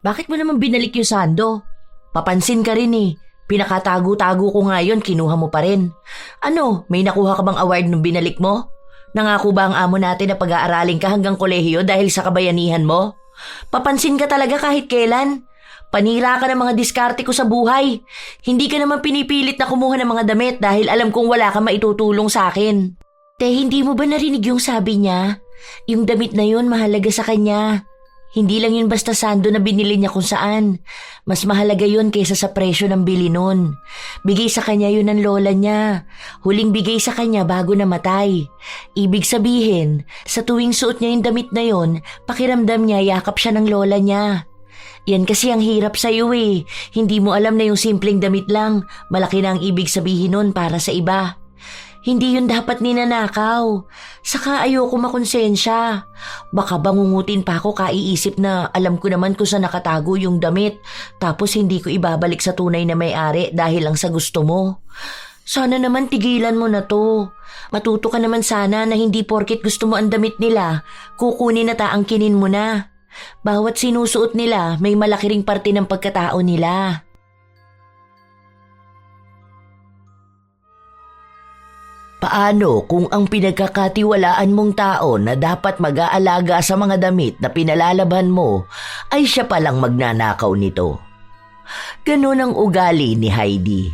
Bakit mo naman binalik yung sando? Papansin ka rin eh. Pinakatago-tago ko nga yun, kinuha mo pa rin. Ano, may nakuha ka bang award nung binalik mo? Nangako ba ang amo natin na pag-aaralin ka hanggang kolehiyo dahil sa kabayanihan mo? Papansin ka talaga kahit kailan. Panira ka ng mga diskarte ko sa buhay. Hindi ka naman pinipilit na kumuha ng mga damit dahil alam kong wala ka maitutulong sa akin. Te, hindi mo ba narinig yung sabi niya? Yung damit na yun mahalaga sa kanya. Hindi lang yun basta sando na binili niya kung saan. Mas mahalaga yun kaysa sa presyo ng bili nun. Bigay sa kanya yun ng lola niya. Huling bigay sa kanya bago namatay. Ibig sabihin, sa tuwing suot niya yung damit na yun, pakiramdam niya yakap siya ng lola niya. Yan kasi ang hirap sa'yo eh. Hindi mo alam na yung simpleng damit lang, malaki na ang ibig sabihin nun para sa iba. Hindi yun dapat ninanakaw. Saka ayoko makonsensya. Baka bangungutin pa ako kaiisip na alam ko naman kung saan nakatago yung damit tapos hindi ko ibabalik sa tunay na may-ari dahil lang sa gusto mo. Sana naman tigilan mo na to. Matuto ka naman sana na hindi porket gusto mo ang damit nila, kukunin at aangkinin mo na. Bawat sinusuot nila may malaki ring parte ng pagkatao nila. Paano kung ang pinagkakatiwalaan mong tao na dapat mag-aalaga sa mga damit na pinalalaban mo ay siya palang magnanakaw nito? Ganon ang ugali ni Heidi.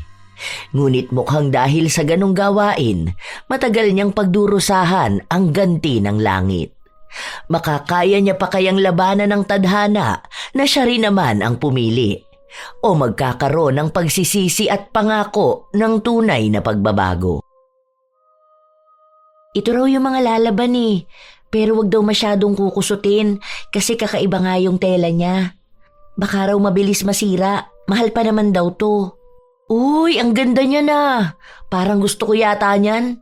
Ngunit mukhang dahil sa ganong gawain, matagal niyang pagdurusahan ang ganti ng langit. Makakaya niya pa kayang labanan ng tadhana na siya rin naman ang pumili? O magkakaroon ng pagsisisi at pangako ng tunay na pagbabago? Ito raw yung mga lalaban eh, pero wag daw masyadong kukusutin kasi kakaiba nga yung tela niya. Baka raw mabilis masira, mahal pa naman daw to. Uy, ang ganda niya na. Parang gusto ko yata niyan.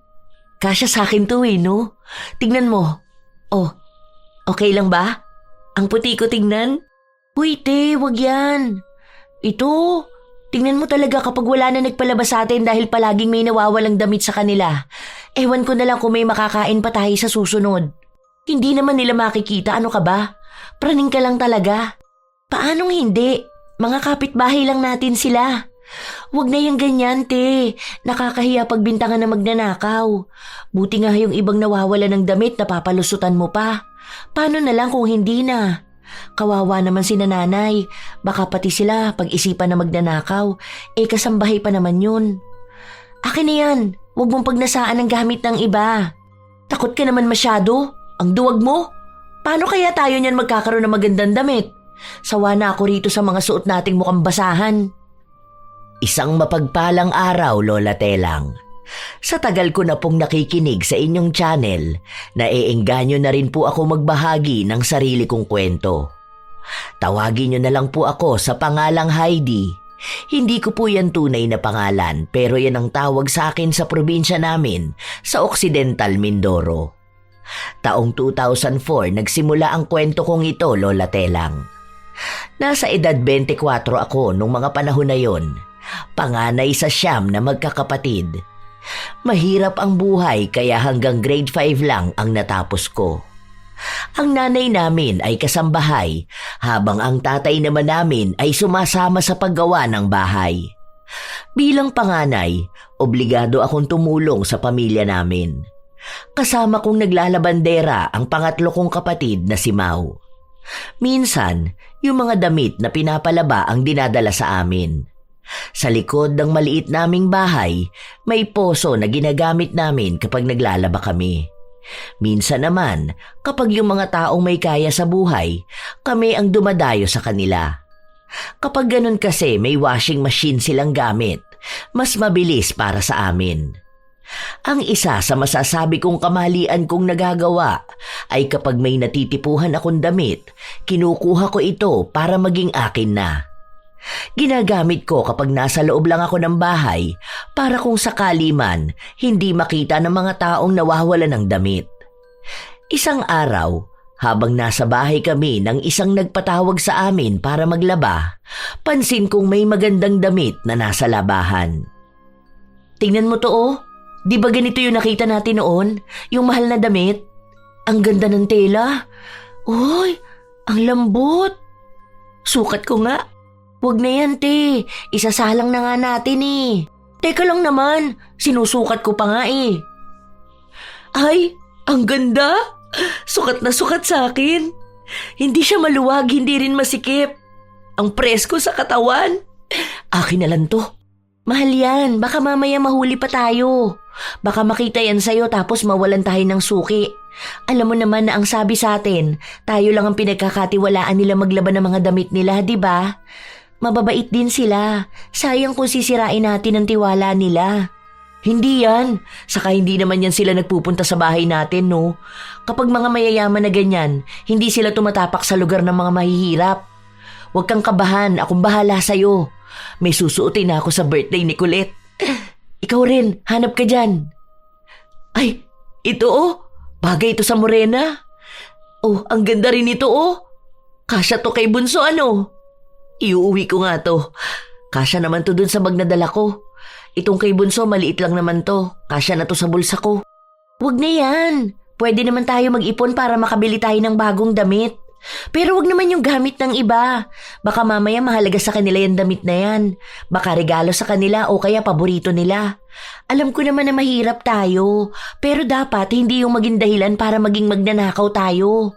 Kasya sa akin to eh, no? Tingnan mo. Oh, okay lang ba? Ang puti ko tingnan? Uy, te, wag yan. Ito, tingnan mo talaga kapag wala na nagpalabas sa atin dahil palaging may nawawalang damit sa kanila. Ewan ko na lang kung may makakain pa tayo sa susunod. Hindi naman nila makikita, ano ka ba? Praning ka lang talaga. Paanong hindi? Mga kapitbahay lang natin sila. Huwag na yung ganyan, te. Nakakahiya pagbintangan na magnanakaw. Buti nga yung ibang nawawala ng damit na papalusutan mo pa. Paano na lang kung hindi na? Kawawa naman si nanay. Baka pati sila pag-isipan na magnanakaw. Kasambahay pa naman yun. Akin na yan. Huwag mong pagnasaan ang gamit ng iba. Takot ka naman masyado. Ang duwag mo. Paano kaya tayo niyan magkakaroon ng magandang damit? Sawa na ako rito sa mga suot nating mukhang basahan. Isang mapagpalang araw, Lola Telang. Sa tagal ko na pong nakikinig sa inyong channel, naiengganyo na rin po ako magbahagi ng sarili kong kwento. Tawagin niyo na lang po ako sa pangalang Heidi. Hindi ko po yan tunay na pangalan pero yan ang tawag sa akin sa probinsya namin sa Occidental Mindoro. Taong 2004 nagsimula ang kwento kong ito, Lola Telang. Nasa edad 24 ako nung mga panahon na yon. Panganay sa 9 na magkakapatid. Mahirap ang buhay kaya hanggang grade 5 lang ang natapos ko. Ang nanay namin ay kasambahay habang ang tatay naman namin ay sumasama sa paggawa ng bahay. Bilang panganay, obligado akong tumulong sa pamilya namin. Kasama kong naglalabandera ang pangatlo kong kapatid na si Mau. Minsan, yung mga damit na pinapalaba ang dinadala sa amin. Sa likod ng maliit naming bahay, may poso na ginagamit namin kapag naglalaba kami. Minsan naman, kapag yung mga taong may kaya sa buhay, kami ang dumadayo sa kanila. Kapag ganun kasi may washing machine silang gamit, mas mabilis para sa amin. Ang isa sa masasabi kong kamalian kong nagagawa ay kapag may natitipuhan akong damit, kinukuha ko ito para maging akin na. Ginagamit ko kapag nasa loob lang ako ng bahay para kung sakali man hindi makita ng mga taong nawawala ng damit. Isang araw, habang nasa bahay kami nang isang nagpatawag sa amin para maglaba, pansin kong may magandang damit na nasa labahan. Tingnan mo to oh, di ba ganito yung nakita natin noon? Yung mahal na damit? Ang ganda ng tela. Uy, ang lambot. sukat ko nga. Wag na yan, te. Isasalang na nga natin eh. Teka lang naman, sinusukat ko pa nga eh. Ay, ang ganda. Sukat na sukat sa akin. Hindi siya maluwag, hindi rin masikip. Ang presko sa katawan. Akin na lang to. Mahal yan, baka mamaya mahuli pa tayo. Baka makita yan sa'yo tapos mawalan tayo ng suki. Alam mo naman na ang sabi sa atin, tayo lang ang pinagkakatiwalaan nila maglaban ng mga damit nila, di ba? Mababait din sila. Sayang kung sisirain natin ang tiwala nila. Hindi yan. Saka hindi naman yan sila nagpupunta sa bahay natin, no? Kapag mga mayayaman na ganyan, hindi sila tumatapak sa lugar ng mga mahihirap. Huwag kang kabahan, akong bahala sa'yo. May susuotin na ako sa birthday ni Colette. Ikaw rin, hanap ka dyan. Ay, ito oh. Bagay ito sa morena. Oh, ang ganda rin ito oh. Kasya to kay Bunso ano? Iuuwi ko nga to. Kasya naman to dun sa bag na dala ko. Itong kay Bunso maliit lang naman to. Kasya na to sa bulsa ko. Huwag na yan. Pwede naman tayo mag-ipon para makabili tayo ng bagong damit. Pero wag naman yung gamit ng iba. Baka mamaya mahalaga sa kanila yung damit na yan. Baka regalo sa kanila o kaya paborito nila. Alam ko naman na mahirap tayo. Pero dapat hindi yung maging dahilan para maging magnanakaw tayo.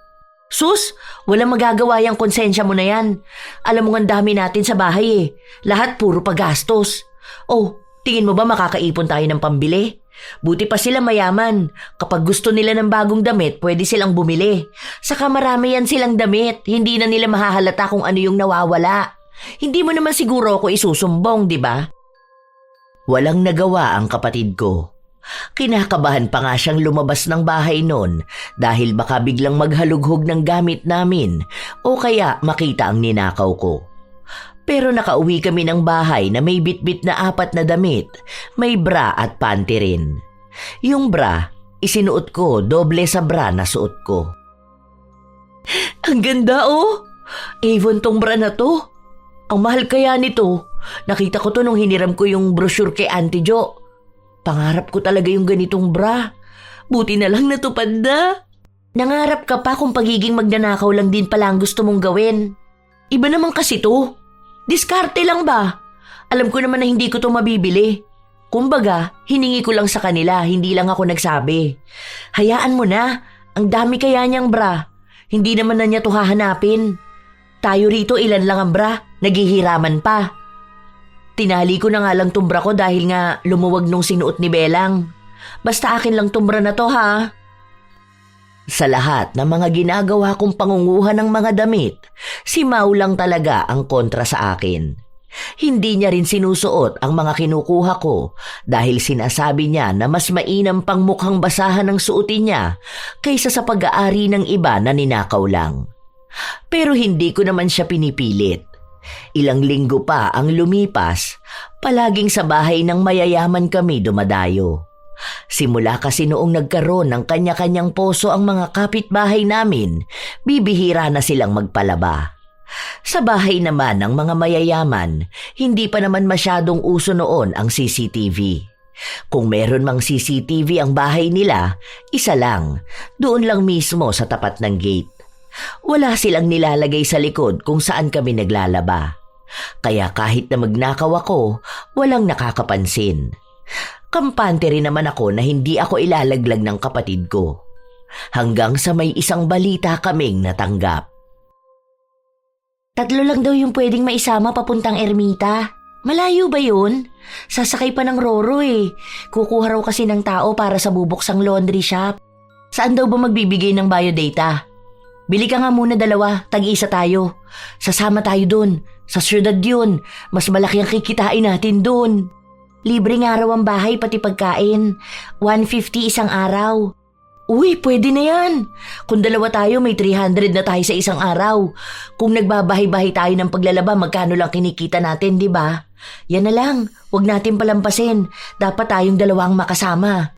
Sus, walang magagawa yung konsensya mo na yan. Alam mo ang dami natin sa bahay eh. Lahat puro pagastos. Oh, tingin mo ba makakaipon tayo ng pambili? Buti pa sila mayaman. Kapag gusto nila ng bagong damit, pwede silang bumili. Saka marami yan silang damit. Hindi na nila mahahalata kung ano yung nawawala. Hindi mo naman siguro ako isusumbong, di ba? Walang nagawa ang kapatid ko. Kinakabahan pa nga siyang lumabas ng bahay noon dahil baka biglang maghalughog ng gamit namin o kaya makita ang ninakaw ko. Pero nakauwi kami ng bahay na may bitbit na 4 na damit, may bra at panty rin. Yung bra, isinuot ko doble sa bra na suot ko. Ang ganda oh! Avon tong bra na to. Ang mahal kaya nito. Nakita ko to nung hiniram ko yung brochure kay Auntie Jo. Pangarap ko talaga yung ganitong bra. Buti na lang natupad na. Nangarap ka pa kung pagiging magnanakaw lang din pala ang gusto mong gawin. Iba naman kasi to. Diskarte lang ba? Alam ko naman na hindi ko to mabibili. Kumbaga, hiningi ko lang sa kanila, hindi lang ako nagsabi. Hayaan mo na, ang dami kaya niyang bra. Hindi naman na niya to hahanapin. Tayo rito ilan lang ang bra, naghihiraman pa. Tinali ko na nga lang tong bra ko dahil nga lumuwag nung sinuot ni Belang. Basta akin lang tong bra na to ha. Sa lahat ng mga ginagawa kong pangunguha ng mga damit, si Mau lang talaga ang kontra sa akin. Hindi niya rin sinusuot ang mga kinukuha ko dahil sinasabi niya na mas mainam pang mukhang basahan ng suotin niya kaysa sa pag-aari ng iba na ninakaw lang. Pero hindi ko naman siya pinipilit. Ilang linggo pa ang lumipas, palaging sa bahay ng mayayaman kami dumadayo. Simula kasi noong nagkaroon ng kanya-kanyang poso ang mga kapitbahay namin, bibihira na silang magpalaba. Sa bahay naman ng mga mayayaman, hindi pa naman masyadong uso noon ang CCTV. Kung meron mang CCTV ang bahay nila, isa lang, doon lang mismo sa tapat ng gate. Wala silang nilalagay sa likod kung saan kami naglalaba. Kaya kahit na magnakaw ako, walang nakakapansin. Kampante rin naman ako na hindi ako ilalaglag ng kapatid ko. Hanggang sa may isang balita kaming natanggap. 3 lang daw yung pwedeng maisama papuntang Ermita. Malayo ba yun? Sasakay pa ng Roro eh. Kukuha raw kasi ng tao para sa bubuksang laundry shop. Saan daw ba magbibigay ng biodata? Bili ka nga muna 2, tag-isa tayo. Sasama tayo dun. Sa syudad yun. Mas malaki ang kikitain natin dun. Libre nga raw ang bahay pati pagkain. 150 isang araw. Uy, pwede na yan. Kung 2 tayo, may 300 na tayo sa isang araw. Kung nagbabahay-bahay tayo ng paglalaba, magkano lang kinikita natin, di ba? Yan na lang, huwag natin palampasin. Dapat tayong 2 ang makasama.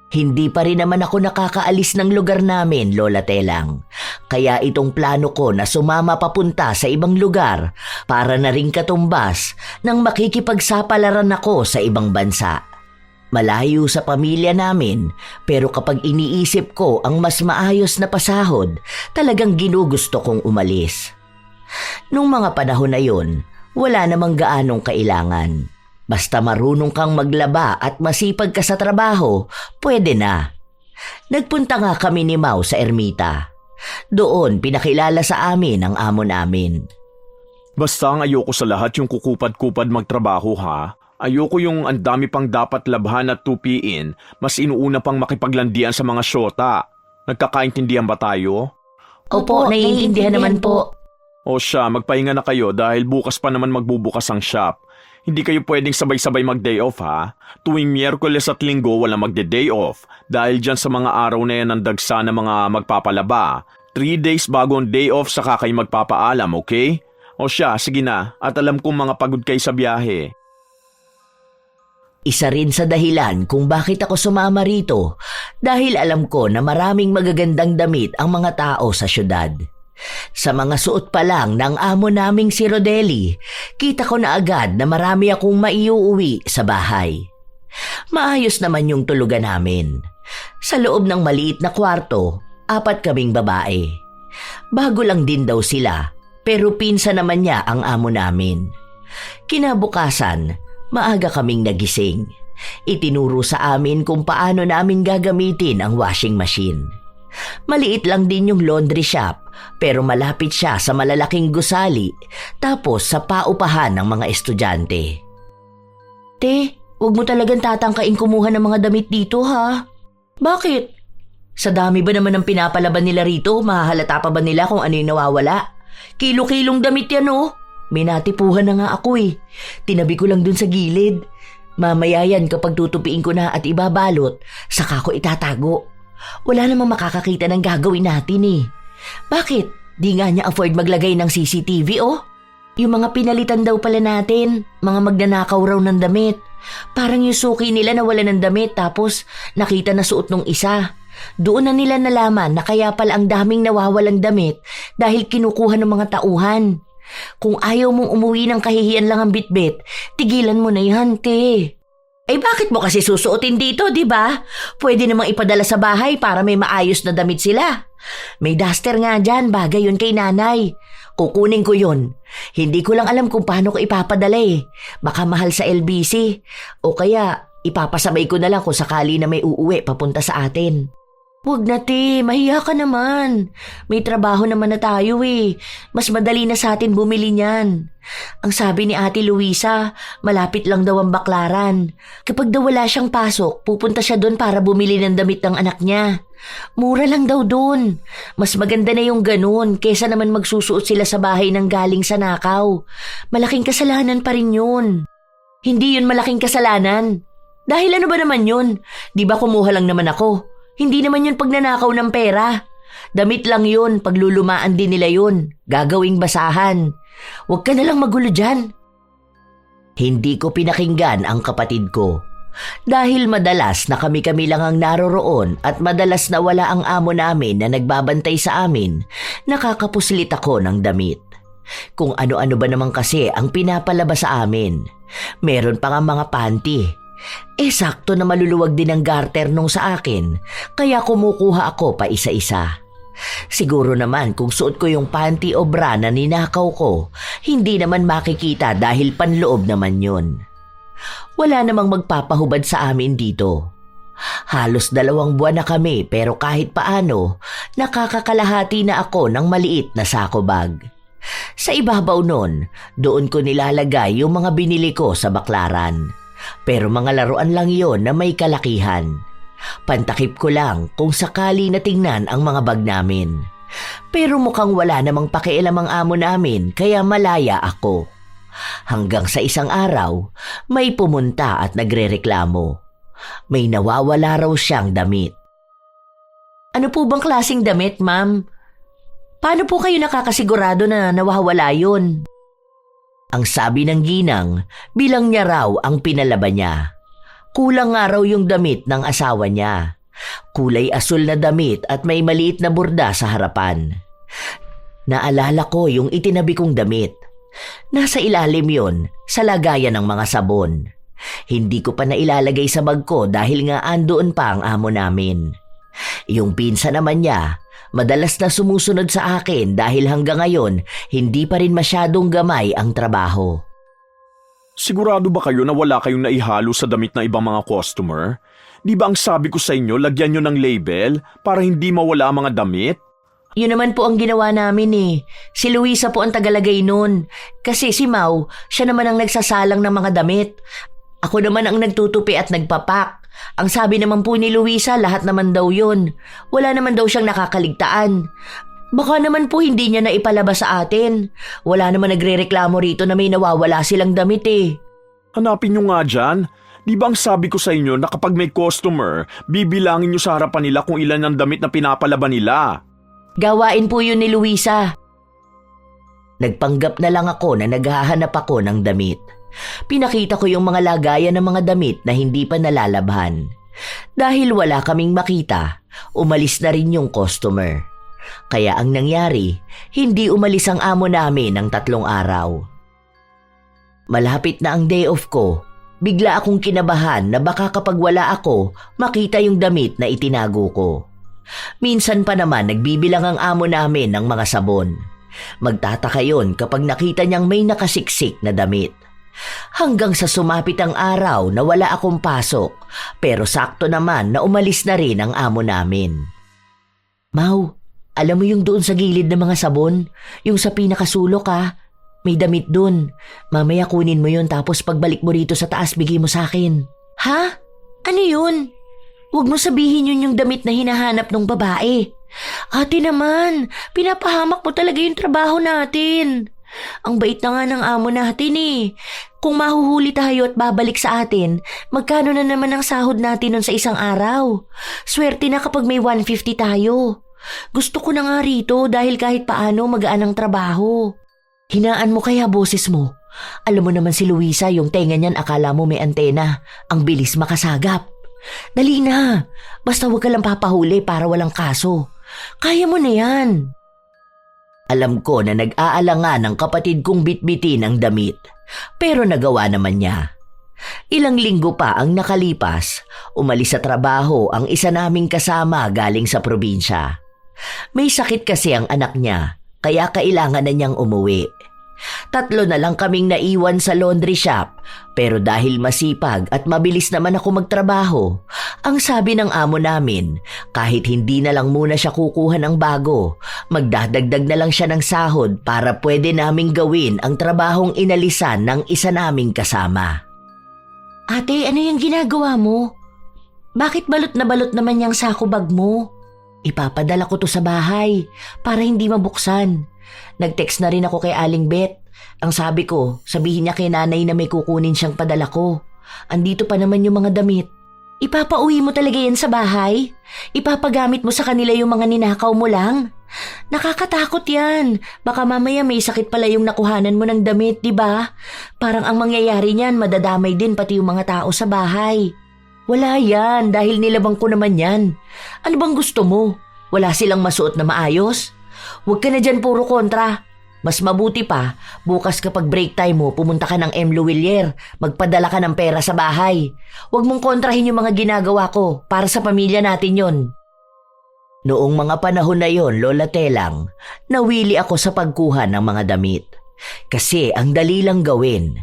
Hindi pa rin naman ako nakakaalis ng lugar namin, Lola Telang. Kaya itong plano ko na sumama papunta sa ibang lugar para na ring katumbas nang makikipagsapalaran ako sa ibang bansa. Malayo sa pamilya namin, pero kapag iniisip ko ang mas maayos na pasahod, talagang ginugusto kong umalis. Nung mga panahon na yun, wala namang gaanong kailangan. Basta marunong kang maglaba at masipag ka sa trabaho, pwede na. Nagpunta nga kami ni Mau sa ermita. Doon pinakilala sa amin ang amo namin. Basta ang ayoko sa lahat yung kukupad-kupad magtrabaho ha. Ayoko yung ang dami pang dapat labhan at tupiin, mas inuuna pang makipaglandian sa mga syota. Nagkakaintindihan ba tayo? Opo, naiintindihan naman po. O siya, magpahinga na kayo dahil bukas pa naman magbubukas ang shop. Hindi kayo pwedeng sabay-sabay mag-day off ha. Tuwing Miyerkules at Linggo wala magde-day off dahil dyan sa mga araw na yan ang dagsa ng mga magpapalaba. 3 days bago ang day off saka kayo magpapaalam, okay? O siya, sige na at alam kong mga pagod kayo sa biyahe. Isa rin sa dahilan kung bakit ako sumama rito dahil alam ko na maraming magagandang damit ang mga tao sa syudad. Sa mga suot pa lang ng amo naming si Rodelli, kita ko na agad na marami akong maiuuwi sa bahay. Maayos naman yung tulugan namin. Sa loob ng maliit na kwarto, 4 kaming babae. Bago lang din daw sila, pero pinsa naman niya ang amo namin. Kinabukasan, maaga kaming nagising. Itinuro sa amin kung paano namin gagamitin ang washing machine. Maliit lang din yung laundry shop, pero malapit siya sa malalaking gusali, tapos sa paupahan ng mga estudyante. Te, huwag mo talagang tatangkain kumuha ng mga damit dito ha? Bakit? Sa dami ba naman ng pinapalaban nila rito, mahahalata pa ba nila kung ano yung nawawala? Kilo-kilong damit yan oh. May natipuhan na nga ako eh. Tinabi ko lang dun sa gilid. Mamaya yan kapag tutupiin ko na at ibabalot, saka ko itatago. Wala namang makakakita ng gagawin natin eh. Bakit? Di nga niya afford maglagay ng CCTV oh? Yung mga pinalitan daw pala natin, mga magnanakaw raw ng damit. Parang yung suki nila na wala ng damit tapos nakita na suot nung isa. Doon na nila nalaman na kaya pala ang daming nawawalang damit dahil kinukuha ng mga tauhan. Kung ayaw mong umuwi ng kahihiyan lang ang bitbit, tigilan mo na yan, te. Eh bakit mo kasi susuotin dito, di ba? Pwede namang ipadala sa bahay para may maayos na damit sila. May duster nga dyan, bagay yun kay nanay. Kukunin ko yun. Hindi ko lang alam kung paano ko ipapadala eh. Baka mahal sa LBC. O kaya ipapasabay ko na lang kung sakali na may uuwi papunta sa atin. Huwag na te, mahiya ka naman. May trabaho naman na tayo eh. Mas madali na sa atin bumili niyan. Ang sabi ni Ate Luisa, malapit lang daw ang Baklaran. Kapag daw wala siyang pasok, pupunta siya doon para bumili ng damit ng anak niya. Mura lang daw doon. Mas maganda na yung ganun kesa naman magsusuot sila sa bahay ng galing sa nakaw. Malaking kasalanan pa rin yun. Hindi yun malaking kasalanan. Dahil ano ba naman yun? Di ba kumuha lang naman ako? Hindi naman yun pagnanakaw ng pera. Damit lang yun, paglulumaan din nila yun. Gagawing basahan. Huwag ka nalang magulo dyan. Hindi ko pinakinggan ang kapatid ko. Dahil madalas na kami-kami lang ang naroroon at madalas na wala ang amo namin na nagbabantay sa amin, nakakapuslit ako ng damit. Kung ano-ano ba naman kasi ang pinapalaba sa amin. Meron pa nga mga panty. Sakto na maluluwag din ang garter nung sa akin, kaya kumukuha ako pa isa-isa. Siguro naman kung suot ko yung panty o bra na ninakaw ko, hindi naman makikita dahil panloob naman yun. Wala namang magpapahubad sa amin dito. Halos 2 buwan na kami pero kahit paano, nakakakalahati na ako ng maliit na sako bag. Sa ibabaw nun, doon ko nilalagay yung mga binili ko sa Baklaran. Pero mga laruan lang yon na may kalakihan. Pantakip ko lang kung sakali na tingnan ang mga bag namin. Pero mukhang wala namang pakialam ang amo namin kaya malaya ako. Hanggang sa isang araw, may pumunta at nagrereklamo. May nawawala raw siyang damit. Ano po bang klaseng damit, ma'am? Paano po kayo nakakasigurado na nawawala yun? Ang sabi ng ginang, bilang niya raw ang pinalaba niya. Kulang nga raw yung damit ng asawa niya. Kulay asul na damit at may maliit na burda sa harapan. Naalala ko yung itinabi kong damit. Nasa ilalim yon sa lagayan ng mga sabon. Hindi ko pa nailalagay sa bag ko dahil nga andoon pa ang amo namin. Yung pinsa naman niya, Madalas na sumusunod sa akin dahil hanggang ngayon hindi pa rin masyadong gamay ang trabaho. Sigurado ba kayo na wala kayong naihalo sa damit ng ibang mga customer? Di ba ang sabi ko sa inyo, lagyan nyo ng label para hindi mawala ang mga damit? Yun naman po ang ginawa namin eh. Si Luisa po ang tagalagay nun. Kasi si Mau, siya naman ang nagsasalang ng mga damit. Ako naman ang nagtutupi at nagpapak. Ang sabi naman po ni Luisa, lahat naman daw yun. Wala naman daw siyang nakakaligtaan. Baka naman po hindi niya na ipalabas sa atin. Wala naman nagre-reklamo rito na may nawawala silang damit eh. Hanapin nyo nga dyan. Di ba ang sabi ko sa inyo na kapag may customer, bibilangin nyo sa harapan nila kung ilan ang damit na pinapalaban nila? Gawain po yun ni Luisa. Nagpanggap na lang ako na naghahanap ako ng damit. Pinakita ko yung mga lagayan ng mga damit na hindi pa nalalabhan. Dahil wala kaming makita, umalis na rin yung customer. Kaya ang nangyari, hindi umalis ang amo namin ng 3 araw. Malapit na ang day off ko, bigla akong kinabahan na baka kapag wala ako, makita yung damit na itinago ko. Minsan pa naman nagbibilang ang amo namin ng mga sabon. Magtataka yun kapag nakita niyang may nakasiksik na damit. Hanggang sa sumapit ang araw na wala akong pasok, pero sakto naman na umalis na rin ang amo namin. Mau, alam mo yung doon sa gilid ng mga sabon? Yung sa pinakasulok may damit dun. Mamaya kunin mo yun tapos pagbalik mo rito sa taas bigay mo sa akin. Ha? Ano yun? Huwag mo sabihin yun yung damit na hinahanap ng babae. Ate naman, pinapahamak mo talaga yung trabaho natin. Ang bait na nga ng amo natin eh. Kung mahuhuli tayo at babalik sa atin, magkano na naman ang sahod natin nun sa isang araw? Swerte na kapag may 150 tayo. Gusto ko na nga rito dahil kahit paano magaan ang trabaho. Hinaan mo kaya boses mo. Alam mo naman si Luisa, yung tenga niyan akala mo may antena. Ang bilis makasagap. Dali na, basta huwag ka lang papahuli para walang kaso. Kaya mo na yan. Alam ko na nag-aalangan ng kapatid kong bitbitin ang damit, pero nagawa naman niya. Ilang linggo pa ang nakalipas, umalis sa trabaho ang isa naming kasama galing sa probinsya. May sakit kasi ang anak niya, kaya kailangan na niyang umuwi. 3 na lang kaming naiwan sa laundry shop, pero dahil masipag at mabilis naman ako magtrabaho, ang sabi ng amo namin, kahit hindi na lang muna siya kukuha ng bago, magdadagdag na lang siya ng sahod para pwede naming gawin ang trabahong inalisan ng isa naming kasama. Ate, ano yung ginagawa mo? Bakit balot na balot naman yung sako bag mo? Ipapadala ko to sa bahay para hindi mabuksan. Nag-text na rin ako kay Aling Bet. Ang sabi ko, sabihin niya kay nanay na may kukunin siyang padala ko. Andito pa naman yung mga damit. Ipapauwi mo talaga yan sa bahay? Ipapagamit mo sa kanila yung mga ninakaw mo lang? Nakakatakot yan. Baka mamaya may sakit pala yung nakuhanan mo ng damit, di ba? Parang ang mangyayari niyan, madadamay din pati yung mga tao sa bahay. Wala yan, dahil nilabang ko naman yan. Ano bang gusto mo? Wala silang masuot na maayos? Huwag ka na dyan puro kontra. Mas mabuti pa, bukas kapag break time mo, pumunta ka ng M. Luwilier, magpadala ka ng pera sa bahay. Huwag mong kontrahin yung mga ginagawa ko, para sa pamilya natin yon. Noong mga panahon na yon, Lola Telang, nawili ako sa pagkuha ng mga damit. Kasi ang dali lang gawin.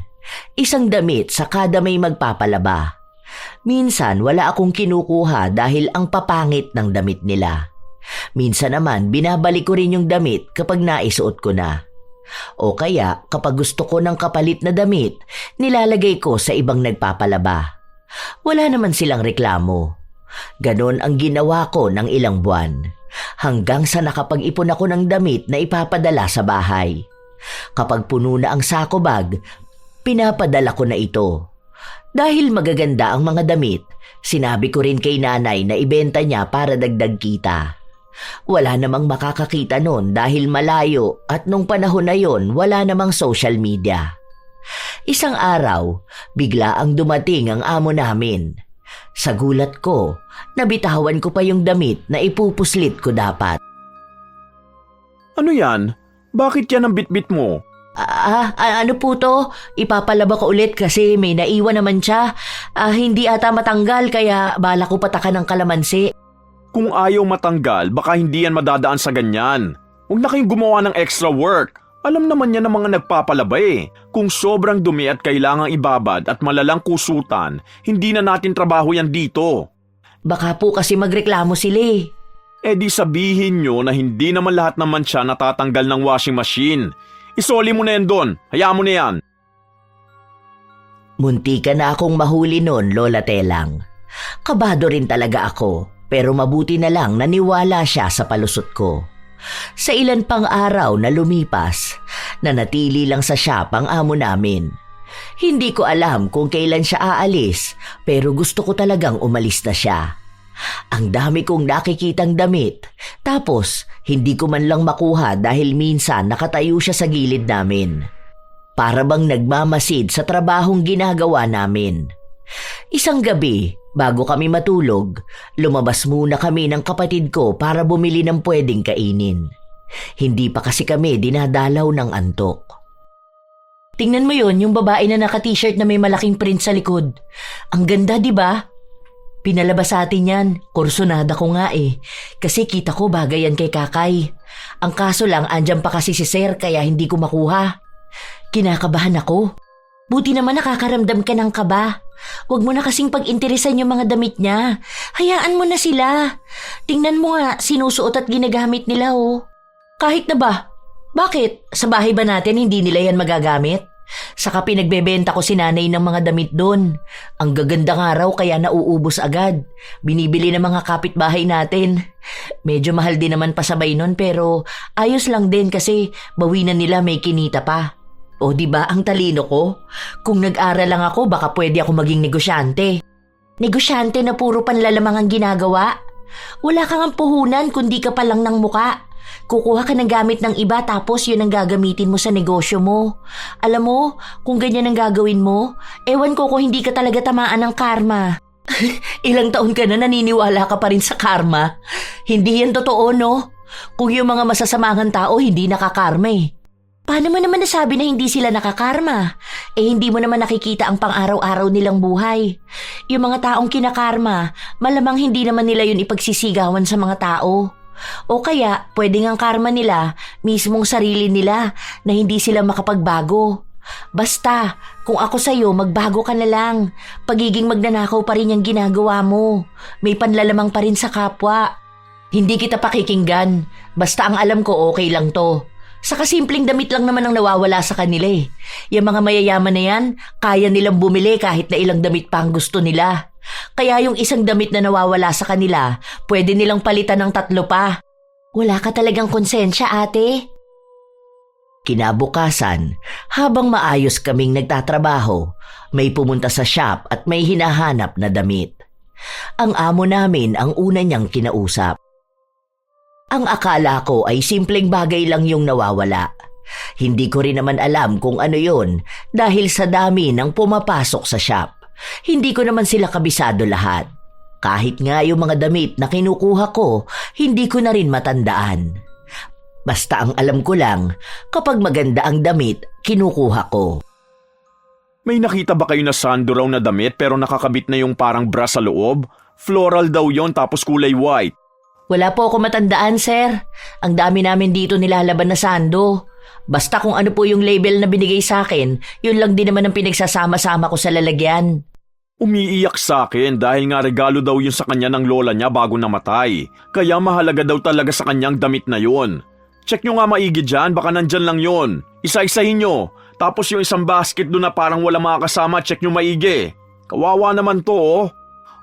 Isang damit sa kada may magpapalaba. Minsan wala akong kinukuha dahil ang papangit ng damit nila. Minsan naman binabalik ko rin yung damit kapag naisuot ko na. O kaya kapag gusto ko ng kapalit na damit, nilalagay ko sa ibang nagpapalaba. Wala naman silang reklamo. Ganon ang ginawa ko ng ilang buwan. Hanggang sa nakapag-ipon ako ng damit na ipapadala sa bahay. Kapag puno na ang sako bag, pinapadala ko na ito. Dahil magaganda ang mga damit, sinabi ko rin kay nanay na ibenta niya para dagdag kita. Wala namang makakakita noon dahil malayo at nung panahon na yon wala namang social media. Isang araw, bigla ang dumating ang amo namin. Sa gulat ko, nabitawan ko pa yung damit na ipupuslit ko dapat. Ano yan? Bakit yan ang bitbit mo? Ano po to? Ipapalaba ko ulit kasi may naiwan naman siya. Hindi ata matanggal kaya bala ko patakan ng kalamansi. Kung ayaw matanggal, baka hindi yan madadaan sa ganyan. Huwag na kayong gumawa ng extra work. Alam naman yan ng mga nagpapalaba eh. Kung sobrang dumi at kailangang ibabad at malalang kusutan, hindi na natin trabaho yan dito. Baka po kasi magreklamo sila eh. Eh di sabihin nyo na hindi naman lahat naman siya natatanggal ng washing machine. Isoli mo na yan doon. Hayaan mo na yan. Munti ka na akong mahuli noon, Lola Telang. Kabado rin talaga ako, pero mabuti na lang naniwala siya sa palusot ko. Sa ilan pang araw na lumipas, nanatili lang sa shop ang amo namin. Hindi ko alam kung kailan siya aalis, pero gusto ko talagang umalis na siya. Ang dami kong nakikitang damit, tapos hindi ko man lang makuha dahil minsan nakatayo siya sa gilid namin. Para bang nagmamasid sa trabahong ginagawa namin. Isang gabi, bago kami matulog, lumabas muna kami ng kapatid ko para bumili ng pwedeng kainin. Hindi pa kasi kami dinadalaw ng antok. Tingnan mo yon, yung babae na naka-t-shirt na may malaking print sa likod. Ang ganda, di ba? Pinalabas sa atin yan. Kursunada ko nga eh. Kasi kita ko bagay yan kay Kakay. Ang kaso lang, andyan pa kasi si Sir kaya hindi ko makuha. Kinakabahan ako. Buti naman nakakaramdam ka ng kaba. Huwag mo na kasing pag-interesan yung mga damit niya. Hayaan mo na sila. Tingnan mo nga, sinusuot at ginagamit nila oh. Kahit na ba? Bakit? Sa bahay ba natin hindi nila yan magagamit? Saka pinagbebenta ko si nanay ng mga damit doon. Ang gaganda nga raw kaya nauubos agad. Binibili ng mga kapitbahay natin. Medyo mahal din naman pasabay nun pero ayos lang din kasi bawinan nila may kinita pa. O di ba ang talino ko? Kung nag-aral lang ako baka pwede ako maging negosyante. Negosyante na puro panlalamang ang ginagawa? Wala kang ang puhunan kundi ka pa lang ng muka. Kukuha ka ng gamit ng iba tapos yun ang gagamitin mo sa negosyo mo. Alam mo, kung ganyan ang gagawin mo, ewan ko kung hindi ka talaga tamaan ng karma. Ilang taon ka na naniniwala ka pa rin sa karma. Hindi yan totoo, no? Kung yung mga masasamang tao hindi nakakarma eh. Paano mo naman nasabi na hindi sila nakakarma? Eh hindi mo naman nakikita ang pang-araw-araw nilang buhay. Yung mga taong kinakarma, malamang hindi naman nila yun ipagsisigawan sa mga tao. O kaya, pwedeng ang karma nila, mismong sarili nila, na hindi sila makapagbago. Basta, kung ako sa'yo, magbago ka na lang. Pagiging magnanakaw pa rin yung ginagawa mo. May panlalamang pa rin sa kapwa. Hindi kita pakikinggan. Basta ang alam ko, okay lang to. Saka simpleng damit lang naman ang nawawala sa kanila eh. Yung mga mayayaman na yan, kaya nilang bumili kahit na ilang damit pa ang gusto nila. Kaya yung isang damit na nawawala sa kanila, pwede nilang palitan ng 3 pa. Wala ka talagang konsensya, ate. Kinabukasan, habang maayos kaming nagtatrabaho, may pumunta sa shop at may hinahanap na damit. Ang amo namin ang una niyang kinausap. Ang akala ko ay simpleng bagay lang yung nawawala. Hindi ko rin naman alam kung ano yon dahil sa dami ng pumapasok sa shop. Hindi ko naman sila kabisado lahat. Kahit nga yung mga damit na kinukuha ko, hindi ko na rin matandaan. Basta ang alam ko lang, kapag maganda ang damit, kinukuha ko. May nakita ba kayo na sando raw na damit pero nakakabit na yung parang bra sa loob? Floral daw yon tapos kulay white. Wala po ako matandaan, sir. Ang dami namin dito nilalaban na sando. Basta kung ano po yung label na binigay sa akin, yun lang din naman ang pinagsasama-sama ko sa lalagyan. Umiiyak sa akin dahil nga regalo daw yun sa kanya ng lola niya bago namatay. Kaya mahalaga daw talaga sa kanyang damit na yun. Check nyo nga maigi dyan, baka nandyan lang yun. Isa-isahin nyo. Tapos yung isang basket doon na parang wala mga kasama, check nyo maigi. Kawawa naman to oh.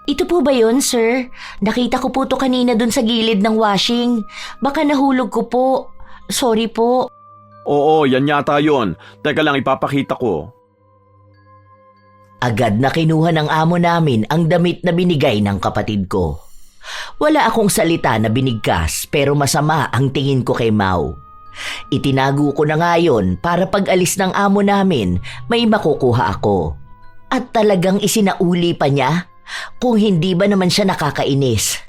Ito po ba yun, sir? Nakita ko po to kanina dun sa gilid ng washing. Baka nahulog ko po. Sorry po. Oo, yan yata yun. Teka lang, ipapakita ko. Agad na kinuha ng amo namin ang damit na binigay ng kapatid ko. Wala akong salita na binigkas pero masama ang tingin ko kay Mau. Itinago ko na nga yun para pag alis ng amo namin may makukuha ako. At talagang isinauli pa niya kung hindi ba naman siya nakakainis.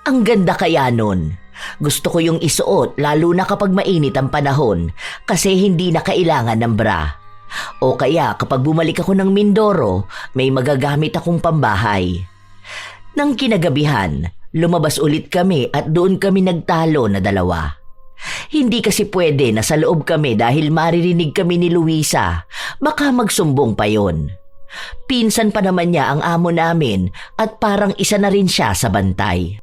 Ang ganda kaya nun. Gusto ko yung isuot lalo na kapag mainit ang panahon kasi hindi na kailangan ng bra. O kaya kapag bumalik ako ng Mindoro, may magagamit akong pambahay. Nang kinagabihan, Lumabas ulit kami at doon kami nagtalo na dalawa. Hindi kasi pwede na sa loob kami dahil maririnig kami ni Luisa. Baka magsumbong pa yon. Pinsan pa naman niya ang amo namin at parang isa na rin siya sa bantay.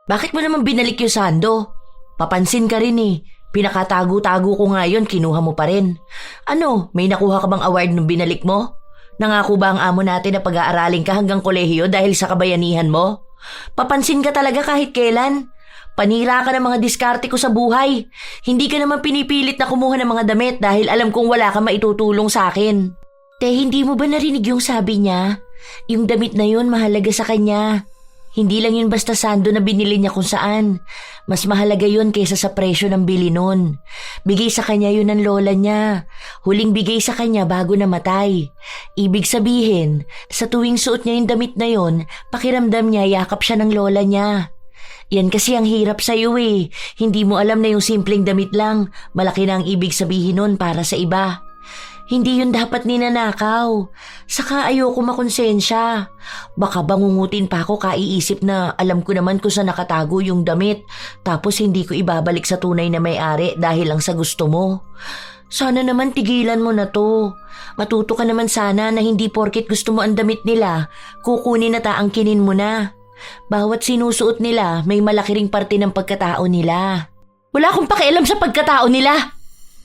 Bakit mo naman binalik yung sando? Papansin ka rin eh. Pinakatago-tago ko nga yun, kinuha mo pa rin. Ano, may nakuha ka bang award nung binalik mo? Nangako ba ang amo natin na pag-aaralin ka hanggang kolehiyo dahil sa kabayanihan mo? Papansin ka talaga kahit kailan. Panira ka ng mga diskarte ko sa buhay. Hindi ka naman pinipilit na kumuha ng mga damit dahil alam kong wala ka maitutulong sa akin. Te, hindi mo ba narinig yung sabi niya? Yung damit na yun mahalaga sa kanya. Hindi lang yun basta sando na binili niya kung saan. Mas mahalaga yun kaysa sa presyo ng bili nun. Bigay sa kanya yun ng lola niya. Huling bigay sa kanya bago namatay. Ibig sabihin, sa tuwing suot niya yung damit na yun, pakiramdam niya yakap siya ng lola niya. Yan kasi ang hirap sa'yo eh. Hindi mo alam na yung simpleng damit lang. Malaki na ang ibig sabihin nun para sa iba. Hindi yun dapat ninanakaw. Saka ayoko makonsensya. Baka bangungutin pa ako kaiisip na alam ko naman kung saan nakatago yung damit tapos hindi ko ibabalik sa tunay na may-ari dahil lang sa gusto mo. Sana naman tigilan mo na to. Matuto ka naman sana na hindi porket gusto mo ang damit nila, kukunin at aangkinin mo na. Bawat sinusuot nila may malaki ring parte ng pagkatao nila. Wala akong pakialam sa pagkatao nila.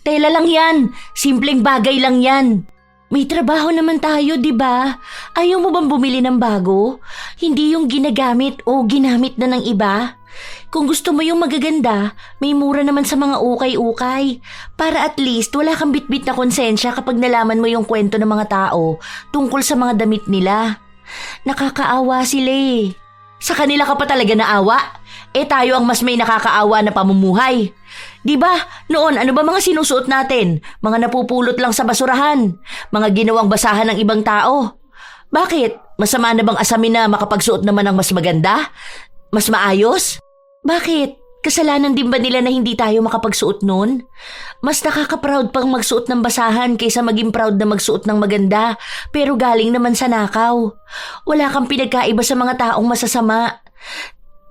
Tela lang yan. Simpleng bagay lang yan. May trabaho naman tayo, di ba? Ayaw mo bang bumili ng bago? Hindi yung ginagamit o ginamit na ng iba. Kung gusto mo yung magaganda, may mura naman sa mga ukay-ukay. Para at least wala kang bitbit na konsensya kapag nalaman mo yung kwento ng mga tao tungkol sa mga damit nila. Nakakaawa sila eh. Sa kanila ka pa talaga naawa? Eh tayo ang mas may nakakaawa na pamumuhay. Diba, noon ano ba mga sinusuot natin? Mga napupulot lang sa basurahan. Mga ginawang basahan ng ibang tao. Bakit? Masama na bang asamin na makapagsuot naman ng mas maganda? Mas maayos? Bakit? Kasalanan din ba nila na hindi tayo makapagsuot nun? Mas nakaka-proud pang magsuot ng basahan kaysa maging proud na magsuot ng maganda pero galing naman sa nakaw. Wala kang pinagkaiba sa mga taong masasama.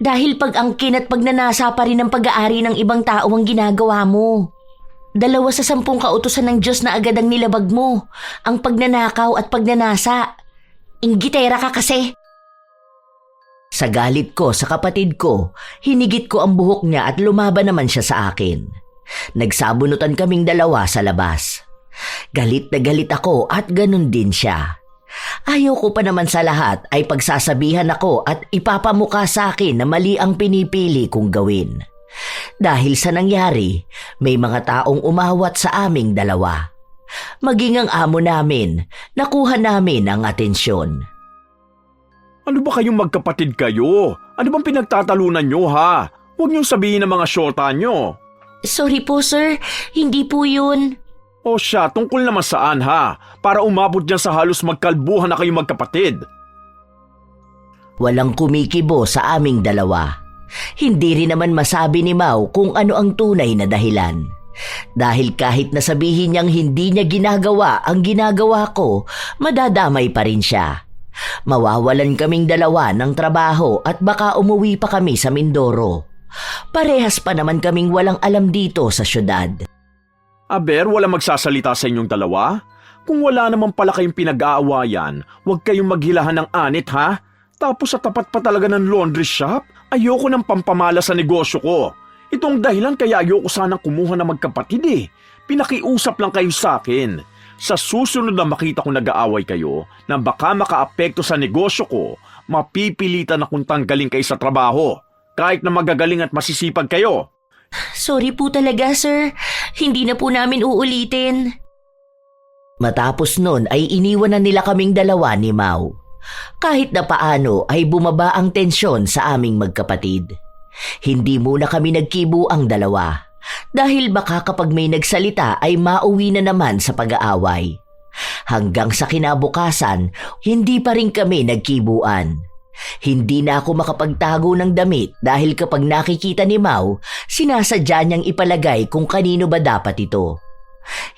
Dahil pag-angkin at pagnanasa pa rin ang pag-aari ng ibang tao ang ginagawa mo. 2 sa 10 kautusan ng Diyos na agad ang nilabag mo. Ang pagnanakaw at pagnanasa. Inggitera ka kasi. Sa galit ko sa kapatid ko, hinigit ko ang buhok niya at lumaban naman siya sa akin. Nagsabunutan kaming 2 sa labas. Galit na galit ako at ganun din siya. Ayaw ko pa naman sa lahat ay pagsasabihan ako at ipapamukha sa akin na mali ang pinipili kong gawin. Dahil sa nangyari, may mga taong umawat sa aming 2. Maging ang amo namin, nakuha namin ang atensyon. Ano ba kayong magkapatid kayo? Ano bang pinagtatalunan nyo ha? Huwag niyong sabihin ng mga syota nyo. Sorry po sir, hindi po yun. O siya, tungkol naman saan ha? Para umabot dyan sa halos magkalbuhan na kayong magkapatid. Walang kumikibo sa aming 2. Hindi rin naman masabi ni Mau kung ano ang tunay na dahilan. Dahil kahit nasabihin niyang hindi niya ginagawa ang ginagawa ko, madadamay pa rin siya. Mawawalan kaming 2 ng trabaho at baka umuwi pa kami sa Mindoro. Parehas pa naman kaming walang alam dito sa syudad. Aber, wala magsasalita sa inyong 2? Kung wala naman pala kayong pinag-aawayan, huwag kayong maghilahan ng anit ha? Tapos sa tapat pa talaga ng laundry shop, ayoko ng pampamala sa negosyo ko. Itong dahilan kaya ayoko sanang kumuha na magkapatid eh. Pinakiusap lang kayo sa akin. Sa susunod na makita kong nag-aaway kayo na baka makaapekto sa negosyo ko, mapipilitan akong tanggalin kayo sa trabaho. Kahit na magagaling at masisipag kayo. Sorry po talaga sir, hindi na po namin uulitin. Matapos nun ay iniwan na nila kaming 2 ni Mau. Kahit na paano ay bumaba ang tensyon sa aming magkapatid. Hindi muna kami nagkibo ang 2. Dahil baka kapag may nagsalita ay mauwi na naman sa pag-aaway. Hanggang sa kinabukasan, hindi pa rin kami nagkibuan. Hindi na ako makapagtago ng damit dahil kapag nakikita ni Mau, sinasadya niyang ipalagay kung kanino ba dapat ito.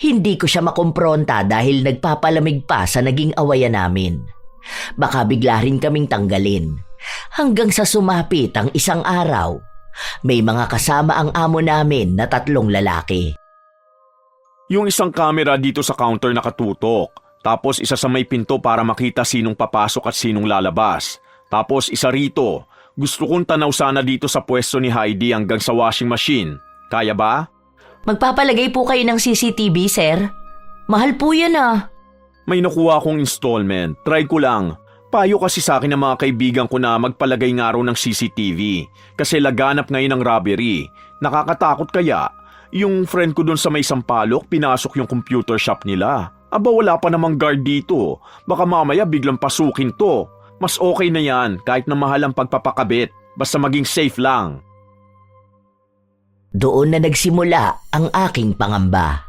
Hindi ko siya makompronta dahil nagpapalamig pa sa naging awayan namin. Baka bigla rin kaming tanggalin. Hanggang sa sumapit ang isang araw, may mga kasama ang amo namin na 3 lalaki. Yung isang camera dito sa counter nakatutok. Tapos isa sa may pinto para makita sinong papasok at sinong lalabas. Tapos isa rito. Gusto kong tanaw sana dito sa pwesto ni Heidi hanggang sa washing machine. Kaya ba? Magpapalagay po kayo ng CCTV, sir? Mahal po yan ah. May nakuha akong installment. Try ko lang. Payo kasi sa akin ng mga kaibigan ko na magpalagay nga raw ng CCTV. Kasi laganap ngayon ang robbery. Nakakatakot kaya? Yung friend ko dun sa may Sampaloc, pinasok yung computer shop nila. Aba wala pa namang guard dito. Baka mamaya biglang pasukin to. Mas okay na yan kahit na mahal ang pagpapakabit. Basta maging safe lang. Doon na nagsimula ang aking pangamba.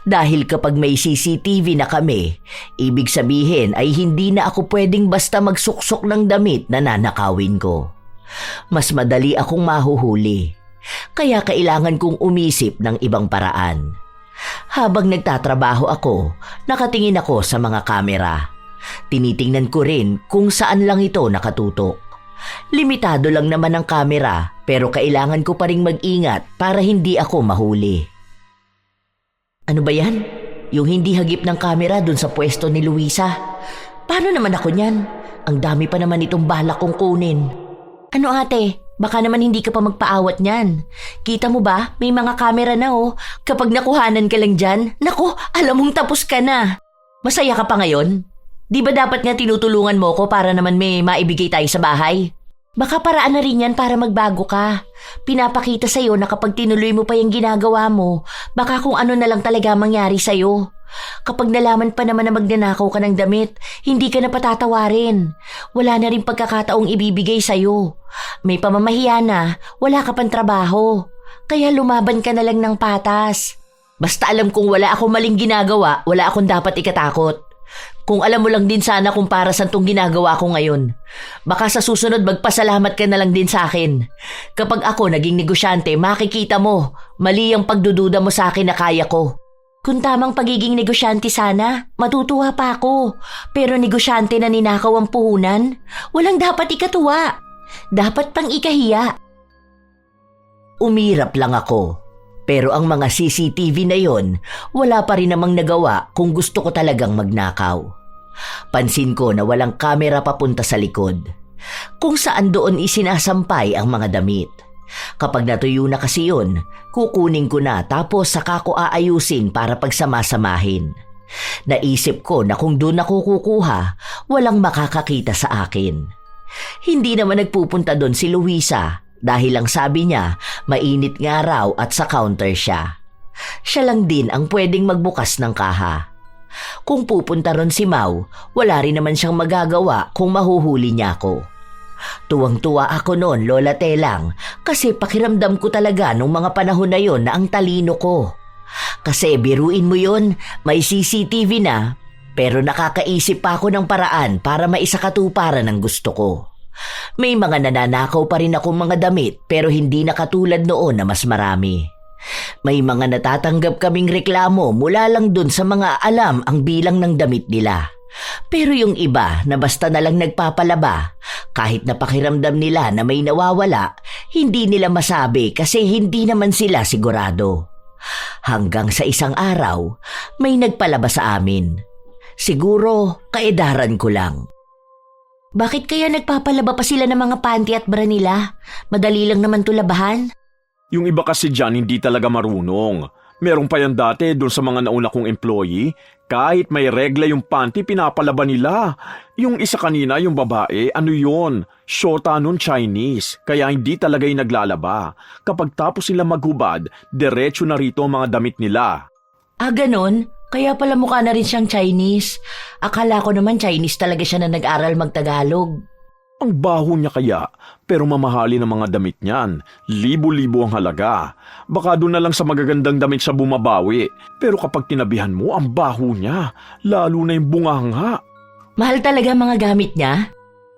Dahil kapag may CCTV na kami, ibig sabihin ay hindi na ako pwedeng basta magsuksok ng damit na nanakawin ko. Mas madali akong mahuhuli. Kaya kailangan kong umisip ng ibang paraan. Habang nagtatrabaho ako, nakatingin ako sa mga kamera. Tinitingnan ko rin kung saan lang ito nakatutok. Limitado lang naman ang kamera pero kailangan ko pa ring mag-ingat para hindi ako mahuli. Ano ba yan? Yung hindi hagip ng kamera dun sa pwesto ni Luisa. Paano naman ako niyan? Ang dami pa naman itong balak kong kunin. Ano ate? Baka naman hindi ka pa magpaawat niyan. Kita mo ba? May mga kamera na oh. Kapag nakuhanan ka lang dyan, naku, alam mong tapos ka na. Masaya ka pa ngayon? Di ba dapat nga tinutulungan mo ko para naman may maibigay tayo sa bahay? Baka paraan na rin yan para magbago ka. Pinapakita sa'yo na kapag tinuloy mo pa yung ginagawa mo, baka kung ano na lang talaga mangyari sa'yo. Kapag nalaman pa naman na magnanakaw ka ng damit, hindi ka na patatawarin. Wala na rin pagkakataong ibibigay sa'yo. May pamamahiya na, wala ka pang trabaho. Kaya lumaban ka na lang ng patas. Basta alam kong wala akong maling ginagawa, wala akong dapat ikatakot. Kung alam mo lang din sana kung para saan tong ginagawa ko ngayon. Baka sa susunod magpasalamat ka na lang din sa akin. Kapag ako naging negosyante, makikita mo, mali ang pagdududa mo sa akin na kaya ko. Kung tamang pagiging negosyante sana, matutuwa pa ako. Pero negosyante na ninakaw ang puhunan, walang dapat ikatuwa. Dapat pang ikahiya. Umirap lang ako. Pero ang mga CCTV na yon, wala pa rin namang nagawa kung gusto ko talagang magnakaw. Pansin ko na walang kamera papunta sa likod. Kung saan doon isinasampay ang mga damit. Kapag natuyo na kasi yun, kukunin ko na tapos saka ko aayusin para pagsamasamahin. Naisip ko na kung doon ako kukuha, walang makakakita sa akin. Hindi naman nagpupunta doon si Luisa dahil lang sabi niya mainit nga raw at sa counter siya. Siya lang din ang pwedeng magbukas ng kaha. Kung pupunta ron si Mau, wala rin naman siyang magagawa kung mahuhuli niya ako. Tuwang-tuwa ako noon, Lola Telang, kasi pakiramdam ko talaga nung mga panahon na yon na ang talino ko. Kasi biruin mo yon, may CCTV na, pero nakakaisip pa ako ng paraan para maisakatuparan ang gusto ko. May mga nananakaw pa rin akong mga damit pero hindi na katulad noon na mas marami. May mga natatanggap kaming reklamo mula lang dun sa mga alam ang bilang ng damit nila. Pero yung iba na basta na lang nagpapalaba, kahit na pakiramdam nila na may nawawala, hindi nila masabi kasi hindi naman sila sigurado. Hanggang sa isang araw, may nagpalaba sa amin. Siguro, kaedaran ko lang. Bakit kaya nagpapalaba pa sila ng mga panty at bra nila? Madali lang naman to labahan. Yung iba kasi dyan hindi talaga marunong. Merong pa yan dati doon sa mga nauna kong employee. Kahit may regla yung panty, pinapalaba nila. Yung isa kanina, yung babae, ano yun? Shota nun Chinese. Kaya hindi talaga yung naglalaba. Kapag tapos sila maghubad, diretso na rito ang mga damit nila. Ah, ganon? Kaya pala mukha na rin siyang Chinese. Akala ko naman Chinese talaga siya na nag-aral magtagalog. Ang baho niya kaya, pero mamahali ng mga damit niyan. Libo-libo ang halaga. Baka doon na lang sa magagandang damit siya bumabawi. Pero kapag tinabihan mo, ang baho niya. Lalo na yung bunganga. Mahal talaga mga gamit niya?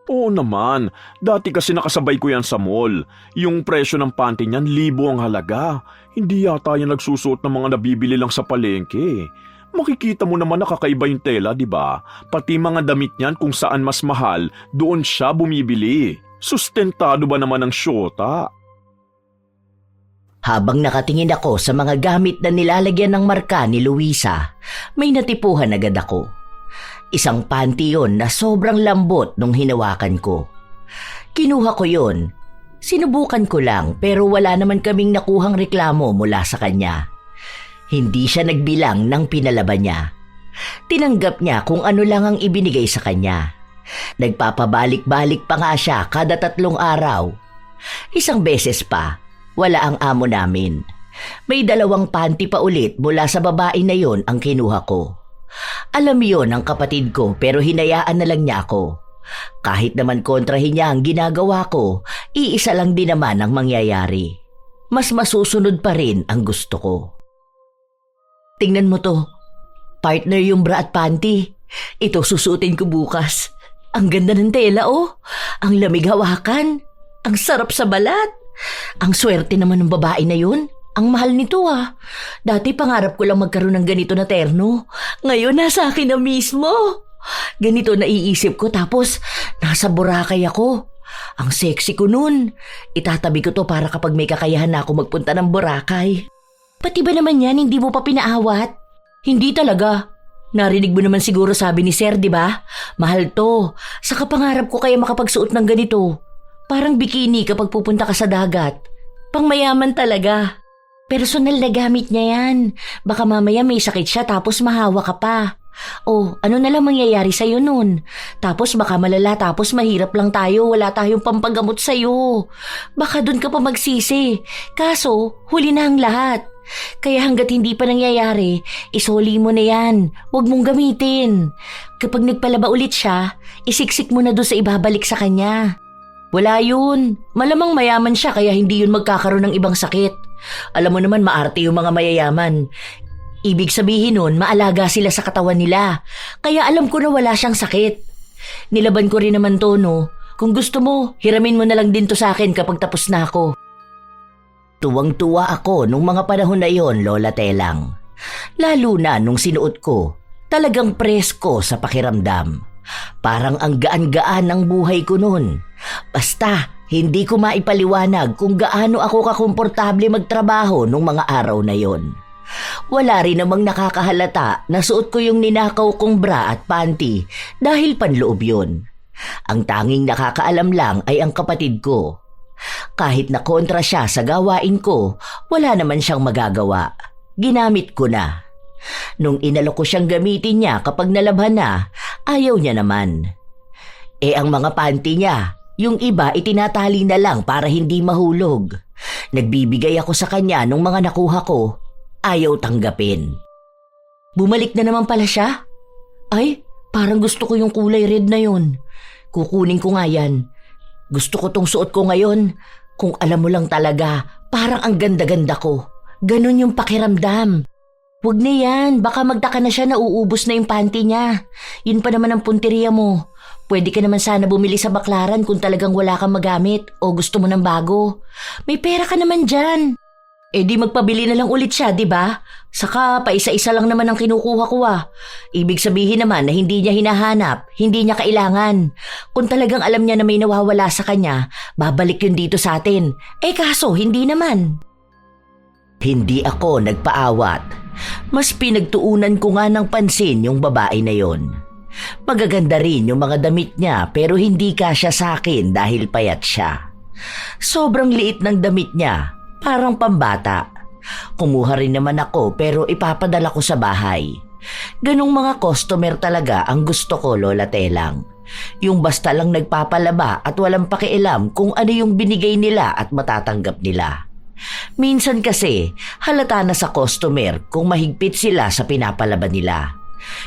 Oo naman. Dati kasi nakasabay ko yan sa mall. Yung presyo ng panty niyan, libo ang halaga. Hindi yata yan nagsusuot ng mga nabibili lang sa palengke. Makikita mo naman nakakaiba yung tela, di ba? Pati mga damit niyan kung saan mas mahal, doon siya bumibili. Sustentado ba naman ang syota? Habang nakatingin ako sa mga gamit na nilalagyan ng marka ni Luisa, may natipuhan agad ako. Isang panty yon na sobrang lambot nung hinawakan ko. Kinuha ko yon. Sinubukan ko lang pero wala naman kaming nakuhang reklamo mula sa kanya. Hindi siya nagbilang ng pinalaban niya. Tinanggap niya kung ano lang ang ibinigay sa kanya. Nagpapabalik-balik pa nga siya kada 3 araw. Isang beses pa, wala ang amo namin. May 2 panty pa ulit mula sa babae na yon ang kinuha ko. Alam yon ng kapatid ko pero hinayaan na lang niya ako. Kahit naman kontrahin niya ang ginagawa ko, iisa lang din naman ang mangyayari. Mas masusunod pa rin ang gusto ko. Tingnan mo to. Partner yung bra at panty. Ito susuotin ko bukas. Ang ganda ng tela oh. Ang lamig hawakan. Ang sarap sa balat. Ang swerte naman ng babae na yun. Ang mahal nito ah. Dati pangarap ko lang magkaroon ng ganito na terno. Ngayon nasa akin na mismo. Ganito naiisip ko tapos nasa Boracay ako. Ang sexy ko nun. Itatabi ko to para kapag may kakayahan na ako magpunta ng Boracay. Pati ba naman yan hindi mo pa pinaawat? Hindi talaga. Narinig mo naman siguro sabi ni Sir, di ba? Mahal to. Saka pangarap ko kaya makapagsuot ng ganito. Parang bikini kapag pupunta ka sa dagat. Pangmayaman talaga. Personal na gamit niya yan. Baka mamaya may sakit siya tapos mahawa ka pa. Oh, ano na lang mangyayari sa'yo nun? Tapos baka malala tapos mahirap lang tayo, wala tayong pampagamot sa'yo. Baka dun ka pa magsisi. Kaso, huli na ang lahat. Kaya hanggat hindi pa nangyayari, isoli mo na yan. Huwag mong gamitin. Kapag nagpalaba ulit siya, isiksik mo na doon sa ibabalik sa kanya. Wala yun. Malamang mayaman siya kaya hindi yun magkakaroon ng ibang sakit. Alam mo naman maarte yung mga mayayaman. Ibig sabihin nun, maalaga sila sa katawan nila. Kaya alam ko na wala siyang sakit. Nilaban ko rin naman to, no? Kung gusto mo, hiramin mo na lang din to sa akin kapag tapos na ako. Tuwang-tuwa ako nung mga panahon na yon, Lola Telang. Lalo na nung sinuot ko, talagang presko sa pakiramdam. Parang ang gaan-gaan ng buhay ko nun. Basta, hindi ko maipaliwanag kung gaano ako kakomportable magtrabaho nung mga araw na yon. Wala rin namang nakakahalata na suot ko yung ninakaw kong bra at panty dahil panloob yun. Ang tanging nakakaalam lang ay ang kapatid ko. Kahit na kontra siya sa gawain ko, wala naman siyang magagawa. Ginamit ko na. Nung inalok ko siyang gamitin niya kapag nalabhan na, ayaw niya naman. Ang mga panty niya, yung iba itinatali na lang para hindi mahulog. Nagbibigay ako sa kanya nung mga nakuha ko, ayaw tanggapin. Bumalik na naman pala siya? Ay, parang gusto ko yung kulay red na yun. Kukunin ko nga yan. Gusto ko tong suot ko ngayon. Kung alam mo lang talaga, parang ang ganda-ganda ko. Ganon yung pakiramdam. Huwag na yan, baka magtaka na siya na uubos na yung panty niya. Yun pa naman ang punteriya mo. Pwede ka naman sana bumili sa baklaran kung talagang wala kang magamit o gusto mo ng bago. May pera ka naman dyan. Di magpabili na lang ulit siya, di ba? Saka paisa-isa lang naman ang kinukuha ko ah. Ibig sabihin naman na hindi niya hinahanap, hindi niya kailangan. Kung talagang alam niya na may nawawala sa kanya, babalik yun dito sa atin. Kaso hindi naman. Hindi ako nagpaawat. Mas pinagtuunan ko nga ng pansin yung babae na yon. Magaganda rin yung mga damit niya pero hindi kasya sa akin dahil payat siya. Sobrang liit ng damit niya. Parang pambata. Kumuha rin naman ako pero ipapadala ko sa bahay. Ganong mga customer talaga ang gusto ko, Lola Telang. Yung basta lang nagpapalaba at walang pakialam kung ano yung binigay nila at matatanggap nila. Minsan kasi halata na sa customer kung mahigpit sila sa pinapalaba nila.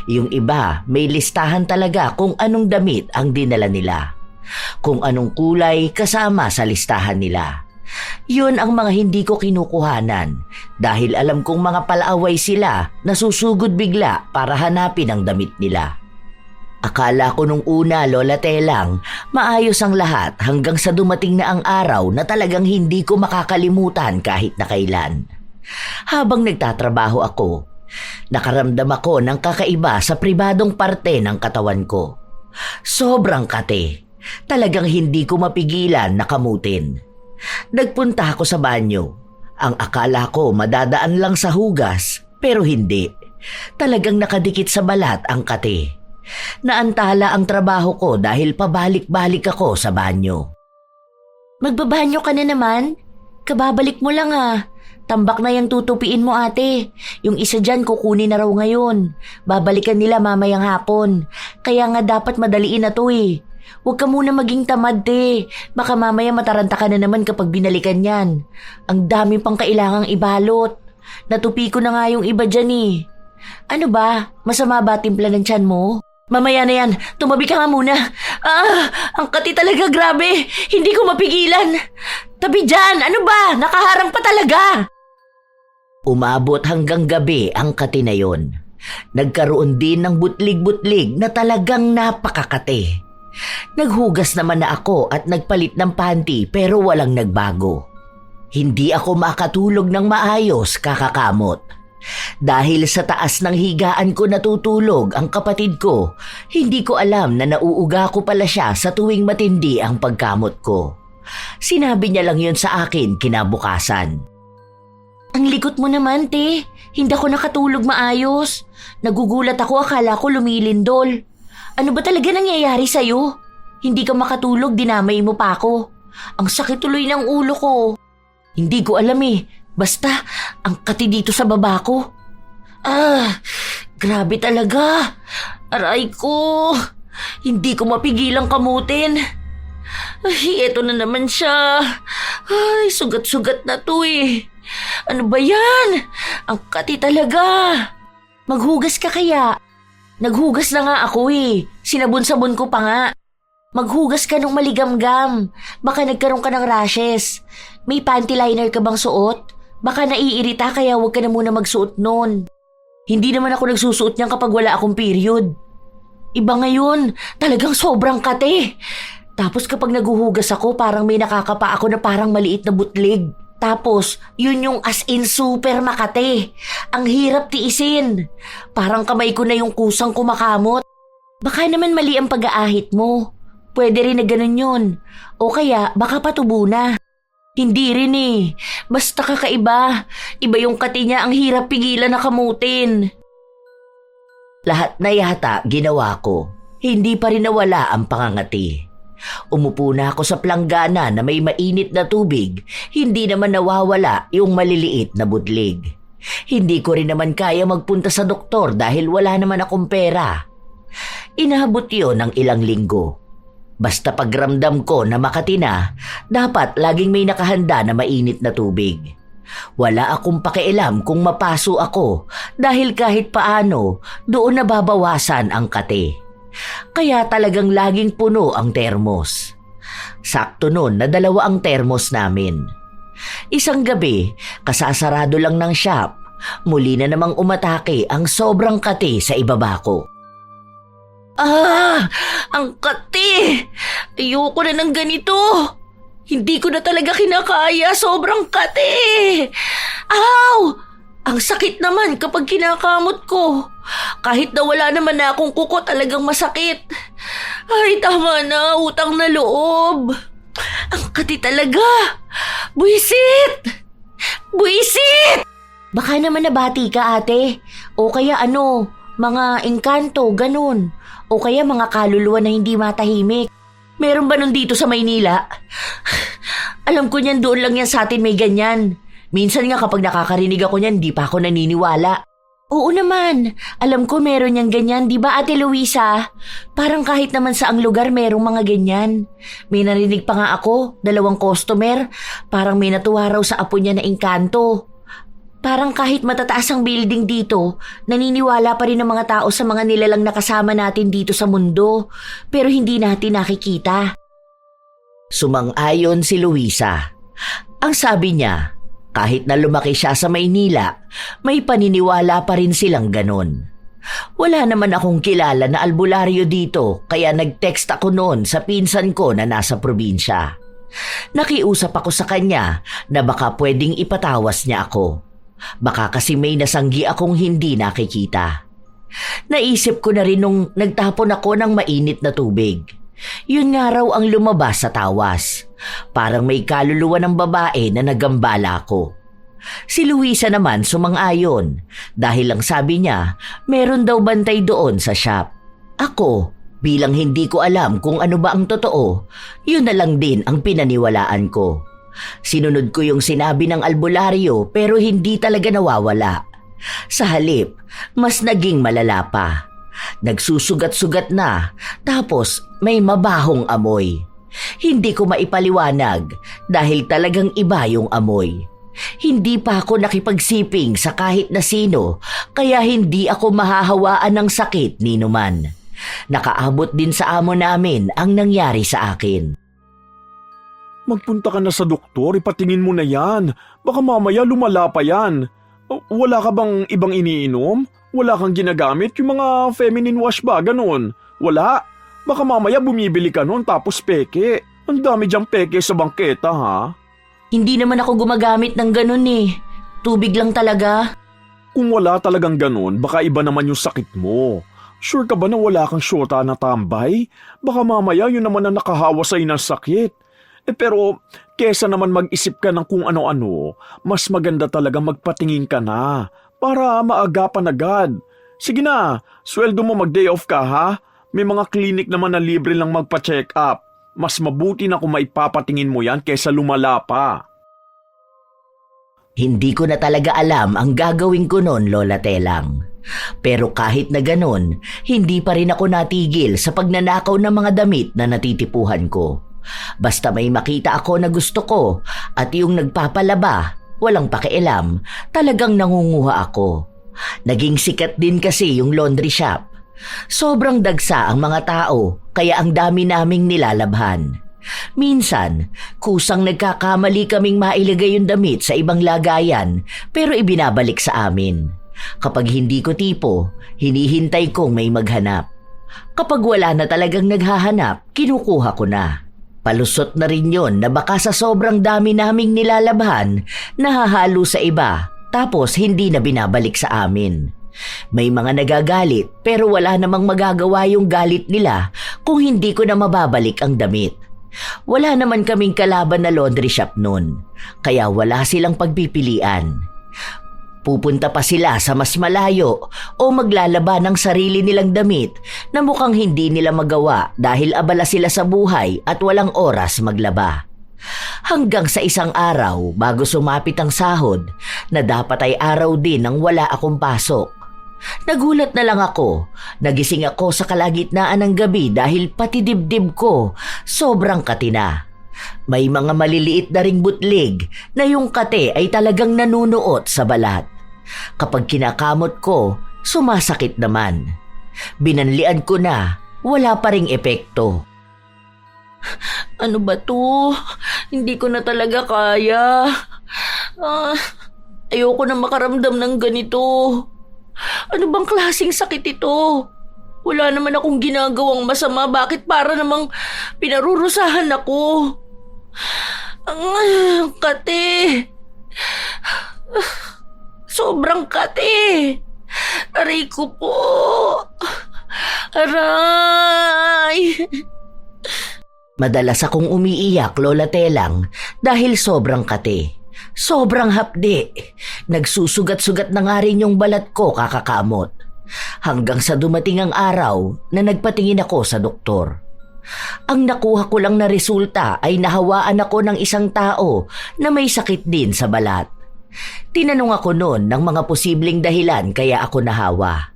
Yung iba may listahan talaga kung anong damit ang dinala nila. Kung anong kulay kasama sa listahan nila. Yun ang mga hindi ko kinukuhanan dahil alam kong mga palaaway sila na susugod bigla para hanapin ang damit nila. Akala ko nung una, Lola Telang, maayos ang lahat hanggang sa dumating na ang araw na talagang hindi ko makakalimutan kahit na kailan. Habang nagtatrabaho ako, nakaramdam ako ng kakaiba sa pribadong parte ng katawan ko. Sobrang kate. Talagang hindi ko mapigilan na kamutin. Nagpunta ako sa banyo. Ang akala ko madadaan lang sa hugas, pero hindi. Talagang nakadikit sa balat ang kate. Naantala ang trabaho ko dahil pabalik-balik ako sa banyo. Magbabanyo ka na naman? Kababalik mo lang ah. Tambak na yung tutupiin mo ate. Yung isa dyan kukunin na raw ngayon. Babalikan nila mamayang hapon. Kaya nga dapat madaliin na to eh. Huwag ka muna maging tamad te. Baka mamaya mataranta ka na naman kapag binalikan yan. Ang dami pang kailangang ibalot. Natupi ko na nga yung iba dyan eh. Ano ba? Masama ba timpla ng tiyan mo? Mamaya na yan, tumabi ka nga muna. Ang kati talaga, grabe. Hindi ko mapigilan. Tabi dyan, ano ba? Nakaharang pa talaga. Umabot hanggang gabi ang kati na yon. Nagkaroon din ng butlig-butlig na talagang napakakate. Naghugas naman na ako at nagpalit ng panty pero walang nagbago. Hindi ako makatulog ng maayos kakakamot. Dahil sa taas ng higaan ko natutulog ang kapatid ko, hindi ko alam na nauuga ko pala siya sa tuwing matindi ang pagkamot ko. Sinabi niya lang yun sa akin kinabukasan. Ang likot mo naman, te. Hindi ako nakatulog maayos. Nagugulat ako, akala ko lumilindol. Ano ba talaga nangyayari sa'yo? Hindi ka makatulog, dinamay mo pa ako. Ang sakit tuloy ng ulo ko. Hindi ko alam eh. Basta, ang kati dito sa baba ko. Grabe talaga. Aray ko. Hindi ko mapigilang kamutin. Ay, eto na naman siya. Ay, sugat-sugat na to eh. Ano ba yan? Ang kati talaga. Maghugas ka kaya? Naghugas na nga ako eh. Sinabon-sabon ko pa nga. Maghugas ka nung maligamgam. Baka nagkaroon ka ng rashes. May panty liner ka bang suot? Baka naiirita kaya huwag ka na muna magsuot nun. Hindi naman ako nagsusuot niyan kapag wala akong period. Iba ngayon, talagang sobrang kate. Tapos kapag naguhugas ako, parang may nakakapa ako na parang maliit na butlig. Tapos, yun yung as in super makate. Ang hirap tiisin. Parang kamay ko na yung kusang kumakamot. Baka naman mali ang pag-aahit mo. Pwede rin na ganun yun. O kaya, baka patubo na. Hindi rin eh. Basta kakaiba. Iba yung kati niya, ang hirap pigilan na kamutin. Lahat na yata ginawa ko. Hindi pa rin nawala ang pangangati. Umupo na ako sa planggana na may mainit na tubig. Hindi naman nawawala yung maliliit na budlig. Hindi ko rin naman kaya magpunta sa doktor dahil wala naman akong pera. Inaabot yun ng ilang linggo. Basta pagramdam ko na makati na, dapat laging may nakahanda na mainit na tubig. Wala akong pakialam kung mapaso ako dahil kahit paano doon nababawasan ang kate. Kaya talagang laging puno ang termos. Sakto nun na 2 ang termos namin. Isang gabi, kasasarado lang ng shop, muli na namang umatake ang sobrang kate sa ibaba ko. Ang kati! Ayoko na ng ganito. Hindi ko na talaga kinakaya. Sobrang kati! Aw! Ang sakit naman kapag kinakamot ko. Kahit na wala naman na akong kuko, talagang masakit. Ay, tama na. Utang na loob. Ang kati talaga. Buisit! Buisit! Baka naman nabati ka, ate. O kaya mga engkanto, ganun. O kaya mga kaluluwa na hindi matahimik. Meron ba nun dito sa Maynila? Alam ko niyan, doon lang yan sa atin may ganyan. Minsan nga kapag nakakarinig ako niyan, di pa ako naniniwala. Oo naman, alam ko meron niyang ganyan, di ba Ate Luisa? Parang kahit naman sa ang lugar merong mga ganyan. May narinig pa nga ako, 2 customer, parang may natuwa raw sa apo niya na engkanto. Parang kahit matataas ang building dito, naniniwala pa rin ang mga tao sa mga nilalang nakasama natin dito sa mundo, pero hindi natin nakikita. Sumang-ayon si Luisa. Ang sabi niya, kahit na lumaki siya sa Maynila, may paniniwala pa rin silang ganon. Wala naman akong kilala na albularyo dito kaya nag-text ako noon sa pinsan ko na nasa probinsya. Nakiusap ako sa kanya na baka pwedeng ipatawas niya ako. Baka kasi may nasanggi akong hindi nakikita. Naisip ko na rin nung nagtapon ako ng mainit na tubig. Yun nga raw ang lumabas sa tawas. Parang may kaluluwa ng babae na nagambala ko. Si Luisa naman sumang-ayon dahil lang sabi niya meron daw bantay doon sa shop. Ako, bilang hindi ko alam kung ano ba ang totoo, yun na lang din ang pinaniwalaan ko. Sinunod ko yung sinabi ng albularyo pero hindi talaga nawawala. Sa halip, mas naging malala pa. Nagsusugat-sugat na, tapos may mabahong amoy. Hindi ko maipaliwanag dahil talagang iba yung amoy. Hindi pa ako nakipagsiping sa kahit na sino, kaya hindi ako mahahawaan ng sakit ni numan. Nakaabot din sa amo namin ang nangyari sa akin. Magpunta ka na sa doktor, ipatingin mo na yan. Baka mamaya lumala pa yan. Wala ka bang ibang iniinom? Wala kang ginagamit? Yung mga feminine wash ba? Ganon. Wala? Baka mamaya bumibili ka nun tapos peke. Ang dami diyang peke sa bangketa, ha? Hindi naman ako gumagamit ng ganun eh. Tubig lang talaga. Kung wala talagang ganon, baka iba naman yung sakit mo. Sure ka ba na wala kang syota na tambay? Baka mamaya yun naman ang nakahawa sa'yo ng sakit. Pero kesa naman mag-isip ka ng kung ano-ano, mas maganda talaga magpatingin ka na para maagapan agad. Sige na, sweldo mo mag-day off ka ha? May mga clinic naman na libre lang magpa-check up. Mas mabuti na kung maipapatingin mo yan kesa lumala pa. Hindi ko na talaga alam ang gagawin ko noon, Lola Telang. Pero kahit na ganon, hindi pa rin ako natigil sa pagnanakaw ng mga damit na natitipuhan ko. Basta may makita ako na gusto ko at yung nagpapalaba, walang pakialam, talagang nangunguha ako. Naging sikat din kasi yung laundry shop. Sobrang dagsa ang mga tao kaya ang dami naming nilalabhan. Minsan, kusang nagkakamali kaming mailagay yung damit sa ibang lagayan pero ibinabalik sa amin. Kapag hindi ko tipo, hinihintay kong may maghanap. Kapag wala na talagang naghahanap, kinukuha ko na. Palusot na rin yon na baka sa sobrang dami naming nilalabhan, nahahalo sa iba, tapos hindi na binabalik sa amin. May mga nagagalit pero wala namang magagawa yung galit nila kung hindi ko na mababalik ang damit. Wala naman kaming kalaban na laundry shop nun, kaya wala silang pagpipilian. Pupunta pa sila sa mas malayo o maglalaba ng sarili nilang damit na mukhang hindi nila magawa dahil abala sila sa buhay at walang oras maglaba. Hanggang sa isang araw bago sumapit ang sahod na dapat ay araw din nang wala akong pasok. Nagulat na lang ako. Nagising ako sa kalagitnaan ng gabi dahil pati dibdib ko sobrang katina. May mga maliliit na ring butlig na yung kate ay talagang nanunuot sa balat. Kapag kinakamot ko, sumasakit naman. Binanlian ko na, wala pa ring epekto. Ano ba to? Hindi ko na talaga kaya. Ayoko na makaramdam ng ganito. Ano bang klaseng sakit ito? Wala naman akong ginagawang masama. Bakit para namang pinarurusahan ako? Ang kate. Sobrang kate. Aray ko po. Aray. Madalas akong umiiyak, Lola Telang, dahil sobrang kate. Sobrang hapdi. Nagsusugat-sugat na nga rin yung balat ko kakakamot. Hanggang sa dumating ang araw na nagpatingin ako sa doktor. Ang nakuha ko lang na resulta ay nahawaan ako ng isang tao na may sakit din sa balat. Tinanong ako noon ng mga posibleng dahilan kaya ako nahawa.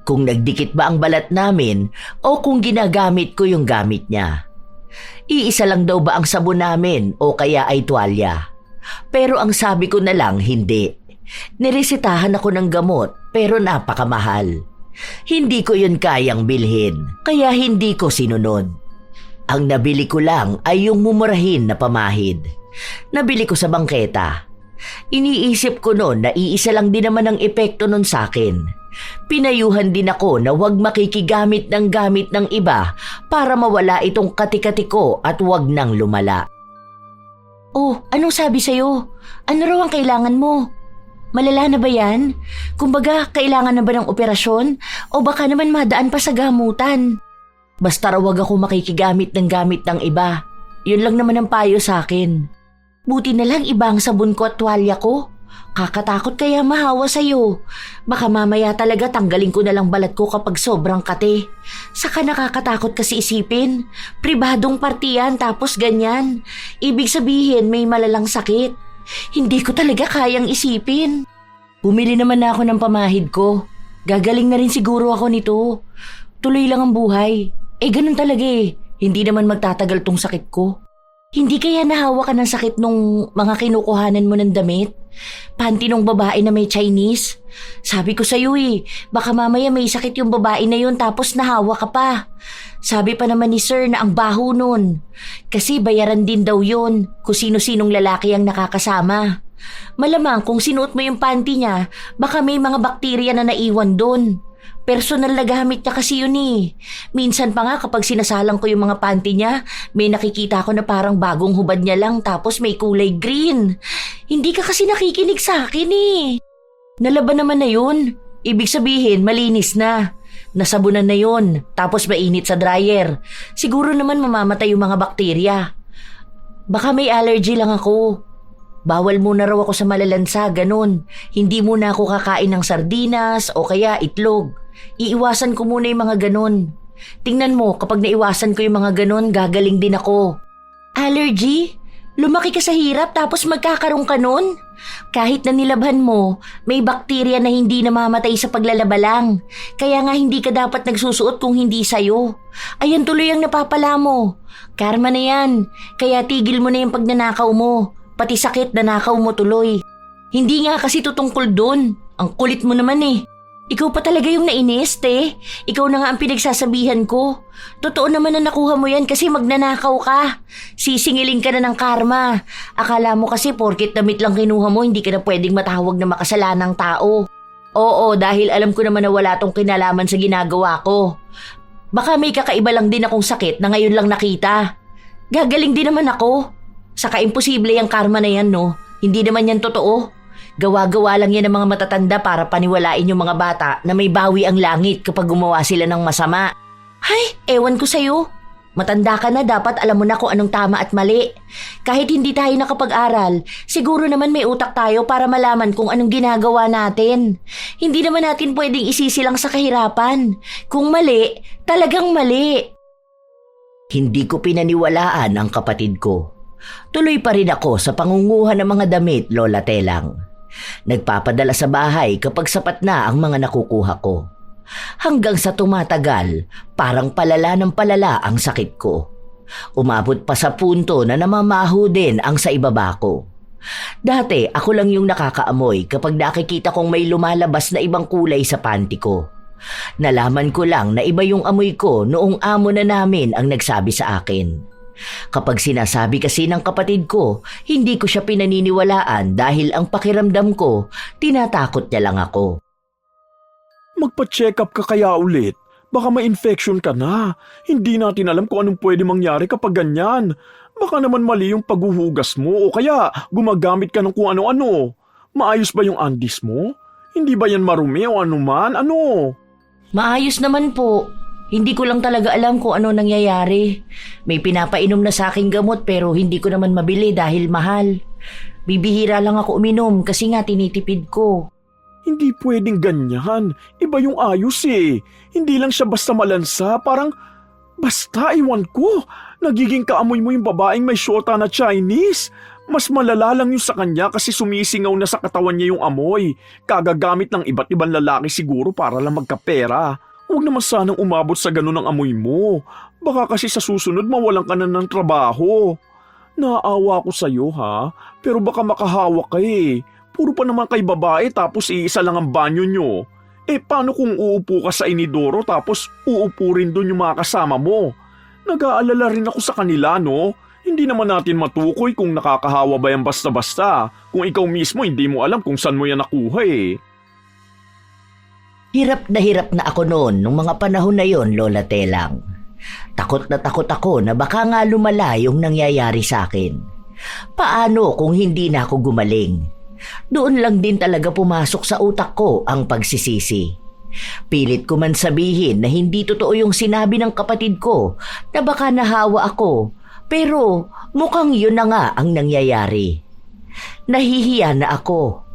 Kung nagdikit ba ang balat namin o kung ginagamit ko yung gamit niya. Iisa lang daw ba ang sabon namin o kaya ay tuwalya. Pero ang sabi ko na lang hindi. Niresetahan ako ng gamot pero napakamahal. Hindi ko yun kayang bilhin kaya hindi ko sinunod. Ang nabili ko lang ay yung mumurahin na pamahid. Nabili ko sa bangketa. Iniisip ko noon na iisa lang din naman ang epekto nun sa akin. Pinayuhan din ako na huwag makikigamit ng gamit ng iba para mawala itong kati-kati ko at huwag nang lumala. Oh, anong sabi sa'yo? Ano raw ang kailangan mo? Malala na ba yan? Kumbaga, kailangan na ba ng operasyon? O baka naman madaan pa sa gamutan? Basta raw wag ako makikigamit ng gamit ng iba. Yun lang naman ang payo sa akin. Buti na lang iba ang sabon ko at tuwalya ko. Kakatakot kaya mahawa sa'yo. Baka mamaya talaga tanggalin ko na lang balat ko kapag sobrang kate. Saka nakakatakot kasi isipin. Pribadong partiyan tapos ganyan. Ibig sabihin may malalang sakit. Hindi ko talaga kayang isipin. Bumili naman na ako ng pamahid ko. Gagaling na rin siguro ako nito. Tuloy lang ang buhay. Ganun talaga eh. Hindi naman magtatagal tong sakit ko. Hindi kaya nahawa ka ng sakit nung mga kinukuhanan mo ng damit? Panty nung babae na may Chinese? Sabi ko sa'yo baka mamaya may sakit yung babae na yun tapos nahawa ka pa. Sabi pa naman ni sir na ang baho nun. Kasi bayaran din daw yun kung sino-sinong lalaki ang nakakasama. Malamang kung sinuot mo yung panty niya, baka may mga bakterya na naiwan dun. Personal na gamit niya kasi yun Minsan pa nga kapag sinasalang ko yung mga panty niya, may nakikita ko na parang bagong hubad niya lang tapos may kulay green. Hindi ka kasi nakikinig sa akin Nalaban naman na yun. Ibig sabihin, malinis na. Nasabunan na yun, tapos mainit sa dryer. Siguro naman mamamatay yung mga bakterya. Baka may allergy lang ako. Bawal muna raw ako sa malalansa, ganun. Hindi muna ako kakain ng sardinas o kaya itlog. Iiwasan ko muna yung mga ganun. Tingnan mo, kapag naiwasan ko yung mga ganun, gagaling din ako. Allergy? Lumaki ka sa hirap tapos magkakaroon ka nun? Kahit na nilabhan mo, may bakterya na hindi namamatay sa paglalaba lang. Kaya nga hindi ka dapat nagsusuot kung hindi sa'yo. Ayan tuloy ang napapala mo. Karma na yan. Kaya tigil mo na yung pagnanakaw mo. Pati sakit nanakaw mo tuloy. Hindi nga kasi tutungkol dun. Ang kulit mo naman Ikaw pa talaga yung nainis, te. Ikaw na nga ang pinagsasabihan ko. Totoo naman na nakuha mo yan kasi magnanakaw ka. Sisingilin ka na ng karma. Akala mo kasi porket damit lang kinuha mo, hindi ka na pwedeng matawag na makasalanang tao. Oo, dahil alam ko naman na wala tong kinalaman sa ginagawa ko. Baka may kakaiba lang din akong sakit na ngayon lang nakita. Gagaling din naman ako. Saka imposible yung karma na yan, no? Hindi naman yan totoo. Gawa-gawa lang yan ng mga matatanda para paniwalain yung mga bata na may bawi ang langit kapag gumawa sila ng masama. Hay, ewan ko sa'yo. Matanda ka na, dapat alam mo na kung anong tama at mali. Kahit hindi tayo nakapag-aral, siguro naman may utak tayo para malaman kung anong ginagawa natin. Hindi naman natin pwedeng isisi lang sa kahirapan. Kung mali, talagang mali. Hindi ko pinaniwalaan ang kapatid ko. Tuloy pa rin ako sa pangunguha ng mga damit, Lola Telang. Nagpapadala sa bahay kapag sapat na ang mga nakukuha ko. Hanggang sa tumatagal, parang palala ng palala ang sakit ko. Umabot pa sa punto na namamaho din ang sa ibaba ko. Dati ako lang yung nakakaamoy kapag nakikita kong may lumalabas na ibang kulay sa panty ko. Nalaman ko lang na iba yung amoy ko noong amo na namin ang nagsabi sa akin. Kapag sinasabi kasi ng kapatid ko, hindi ko siya pinaniniwalaan dahil ang pakiramdam ko, tinatakot niya lang ako. Magpa-check up ka kaya ulit. Baka ma-infection ka na. Hindi natin alam kung anong pwede mangyari kapag ganyan. Baka naman mali yung paghuhugas mo o kaya gumagamit ka ng kung ano-ano. Maayos ba yung andis mo? Hindi ba yan marumi o anuman? Ano? Maayos naman po. Hindi ko lang talaga alam kung ano nangyayari. May pinapainom na sa aking gamot pero hindi ko naman mabili dahil mahal. Bibihira lang ako uminom kasi nga tinitipid ko. Hindi pwedeng ganyan. Iba yung ayos Hindi lang siya basta malansa. Parang basta iwan ko. Nagiging kaamoy mo yung babaeng may syota na Chinese. Mas malala lang yung sa kanya kasi sumisingaw na sa katawan niya yung amoy. Kagagamit ng iba't ibang lalaki siguro para lang magkapera. Huwag naman sanang umabot sa ganun ang amoy mo. Baka kasi sa susunod mawalan ka na ng trabaho. Naawa ko sa'yo pero baka makahawak ka Puro pa naman kay babae tapos iisa lang ang banyo nyo. Paano kung uupo ka sa inidoro tapos uupo rin doon yung mga kasama mo? Nag-aalala rin ako sa kanila, no? Hindi naman natin matukoy kung nakakahawa ba yan basta-basta. Kung ikaw mismo hindi mo alam kung saan mo yan nakuha Hirap na ako noon nung mga panahon na yon, Lola Telang. Takot na takot ako na baka nga lumala yung nangyayari sa akin. Paano kung hindi na ako gumaling? Doon lang din talaga pumasok sa utak ko ang pagsisisi. Pilit ko man sabihin na hindi totoo yung sinabi ng kapatid ko na baka nahawa ako, pero mukhang yun na nga ang nangyayari. Nahihiya na ako.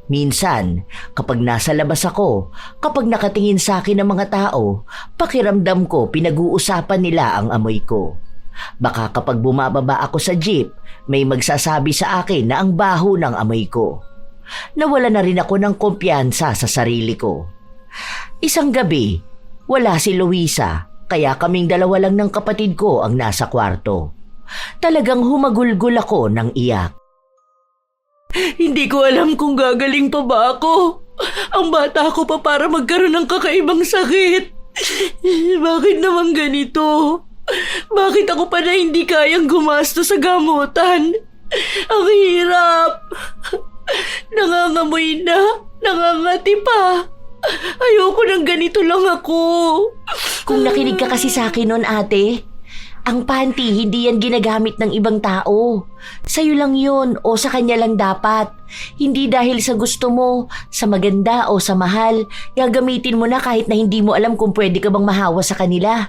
Minsan, kapag nasa labas ako, kapag nakatingin sa akin ng mga tao, pakiramdam ko pinag-uusapan nila ang amoy ko. Baka kapag bumababa ako sa jeep, may magsasabi sa akin na ang baho ng amoy ko. Nawala na rin ako ng kumpiyansa sa sarili ko. Isang gabi, wala si Luisa, kaya kaming dalawa lang ng kapatid ko ang nasa kwarto. Talagang humagulgol ako ng iyak. Hindi ko alam kung gagaling pa ba ako. Ang bata ko pa para magkaroon ng kakaibang sakit. Bakit naman ganito? Bakit ako pa na hindi kayang gumasto sa gamutan? Ang hirap. Nangangamoy na, nangangati pa. Ayoko nang ganito lang ako. Kung nakinig ka kasi sa akin noon, ate, ang panty hindi yan ginagamit ng ibang tao. Sa'yo lang yun o sa kanya lang dapat. Hindi dahil sa gusto mo, sa maganda o sa mahal, gagamitin mo na kahit na hindi mo alam kung pwede ka bang mahawa sa kanila.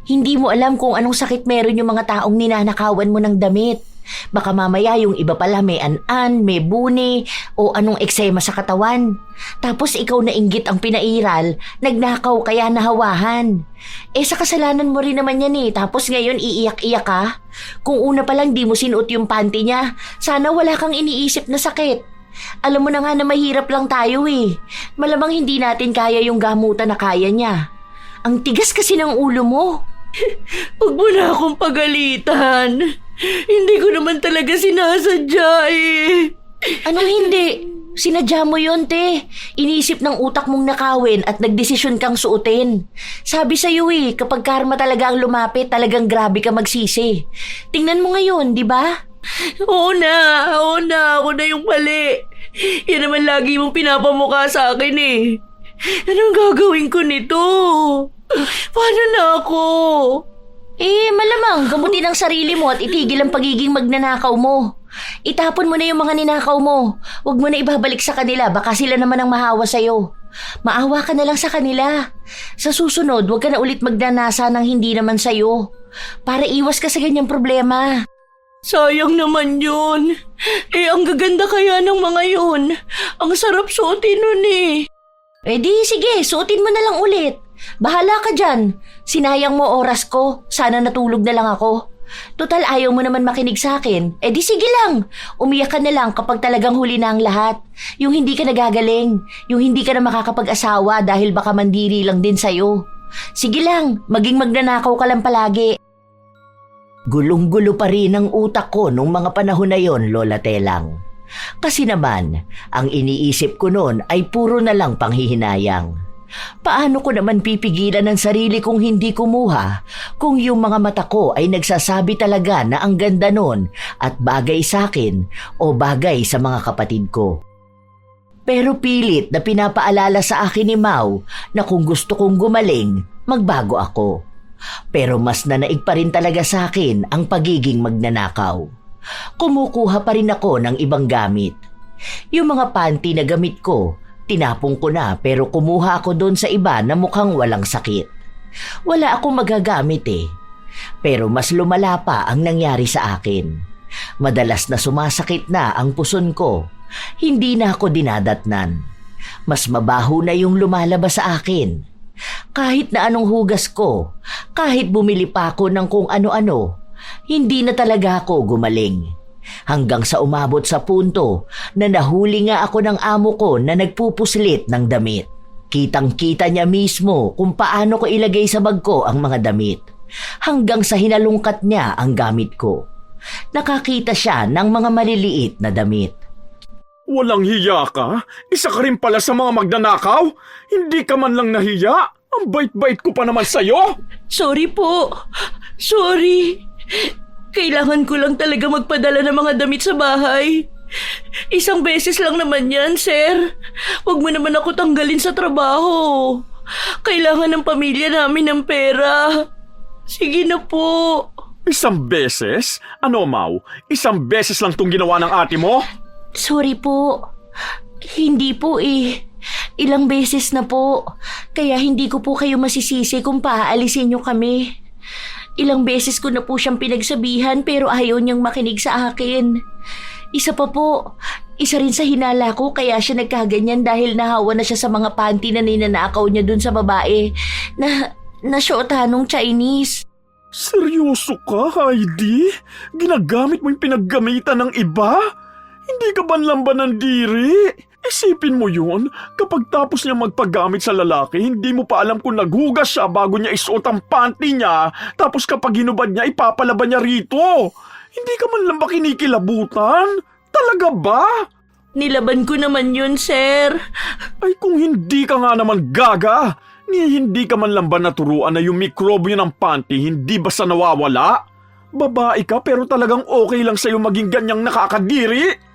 Hindi mo alam kung anong sakit meron yung mga taong ninanakawan mo ng damit. Baka mamaya yung iba pala may an-an, may buni, o anong eksema sa katawan. Tapos ikaw na inggit ang pinairal, nagnakaw kaya nahawahan. Sa kasalanan mo rin naman yan tapos ngayon iiyak-iyak ka? Kung una pa lang di mo sinuot yung panty niya, sana wala kang iniisip na sakit. Alam mo na nga na mahirap lang tayo Malamang hindi natin kaya yung gamutan na kaya niya. Ang tigas kasi ng ulo mo. Huwag mo na akong pagalitan. Hindi ko naman talaga sinasadya Anong hindi? Sinadya mo yun, te. Iniisip ng utak mong nakawin at nagdesisyon kang suotin. Sabi sa'yo kapag karma talaga ang lumapit, talagang grabe ka magsisi. Tingnan mo ngayon, di ba? Oo na, ako na yung mali. Yan naman lagi mong pinapamukha sa akin Anong gagawin ko nito? Paano na ako? Malamang gamutin ang sarili mo at itigil ang pagiging magnanakaw mo. Itapon mo na yung mga ninakaw mo. Huwag mo na ibabalik sa kanila, baka sila naman ang mahawa sa'yo. Maawa ka na lang sa kanila. Sa susunod, huwag ka na ulit magnanasa ng hindi naman sa'yo. Para iwas ka sa ganyang problema. Sayang naman yun. Ang gaganda kaya ng mga yun. Ang sarap suotin nun Di sige, suotin mo na lang ulit. Bahala ka dyan. Sinayang mo oras ko. Sana natulog na lang ako. Total ayaw mo naman makinig sa akin. Di sige lang. Umiyak ka na lang kapag talagang huli na ang lahat. Yung hindi ka nagagaling. Yung hindi ka na makakapag-asawa dahil baka mandiri lang din sa'yo. Sige lang, maging magnanakaw ka lang palagi. Gulong-gulo pa rin ang utak ko nung mga panahon na yon, Lola Telang. Kasi naman, ang iniisip ko noon ay puro na lang panghihinayang. Paano ko naman pipigilan ang sarili kong hindi kumuha kung yung mga mata ko ay nagsasabi talaga na ang ganda nun at bagay sa akin o bagay sa mga kapatid ko? Pero pilit na pinapaalala sa akin ni Mau na kung gusto kong gumaling, magbago ako. Pero mas nanaig pa rin talaga sa akin ang pagiging magnanakaw. Kumukuha pa rin ako ng ibang gamit. Yung mga panty na gamit ko, tinapong ko na pero kumuha ako doon sa iba na mukhang walang sakit. Wala akong magagamit Pero mas lumala pa ang nangyari sa akin. Madalas na sumasakit na ang puson ko. Hindi na ako dinadatnan. Mas mabaho na yung lumalabas sa akin. Kahit na anong hugas ko, kahit bumili pa ako ng kung ano-ano, hindi na talaga ako gumaling. Hanggang sa umabot sa punto na nahuli nga ako ng amo ko na nagpupuslit ng damit. Kitang-kita niya mismo kung paano ko ilagay sa bag ko ang mga damit. Hanggang sa hinalungkat niya ang gamit ko. Nakakita siya ng mga maliliit na damit. Walang hiya ka? Isa ka rin pala sa mga magnanakaw? Hindi ka man lang nahiya? Ang bait-bait ko pa naman sa'yo! Sorry po. Sorry. Kailangan ko lang talaga magpadala ng mga damit sa bahay. Isang beses lang naman yan, sir. Huwag mo naman ako tanggalin sa trabaho. Kailangan ng pamilya namin ng pera. Sige na po. Isang beses? Ano, Mau? Isang beses lang tong ginawa ng ate mo? Sorry po. Hindi po Ilang beses na po. Kaya hindi ko po kayo masisisi kung paaalisin niyo kami. Ilang beses ko na po siyang pinagsabihan pero ayaw niyang makinig sa akin. Isa pa po, isa rin sa hinala ko kaya siya nagkaganyan dahil nahawa na siya sa mga panty na ninanakaw niya dun sa babae na syotanong Chinese. Seryoso ka, Heidi? Ginagamit mo yung pinaggamitan ng iba? Hindi ka banlang ba nandiri? Isipin mo yun, kapag tapos niya magpagamit sa lalaki, hindi mo pa alam kung naghugas siya bago niya isuot ang panty niya, tapos kapag hinubad niya, ipapalaban niya rito. Hindi ka man lang ba kinikilabutan? Talaga ba? Nilaban ko naman yun, sir. Ay kung hindi ka nga naman gaga, hindi ka man lang ba naturuan na yung mikrobyo ng panty hindi basta nawawala? Babae ka pero talagang okay lang sa'yo maging ganyang nakakadiri?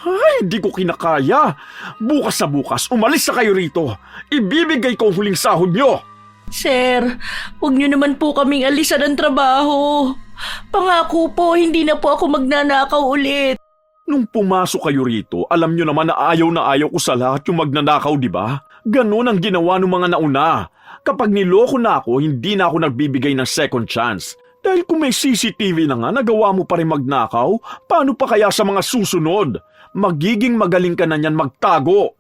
Ay, di ko kinakaya. Bukas na bukas, umalis na kayo rito. Ibibigay ko ang huling sahod nyo. Sir, huwag niyo naman po kaming alisan ng trabaho. Pangako po, hindi na po ako magnanakaw ulit. Nung pumasok kayo rito, alam nyo naman na ayaw ko sa lahat yung magnanakaw, di ba? Ganon ang ginawa ng mga nauna. Kapag niloko na ako, hindi na ako nagbibigay ng second chance. Dahil kung may CCTV na nga, nagawa mo pa rin magnakaw, paano pa kaya sa mga susunod? Magiging magaling ka na niyan magtago.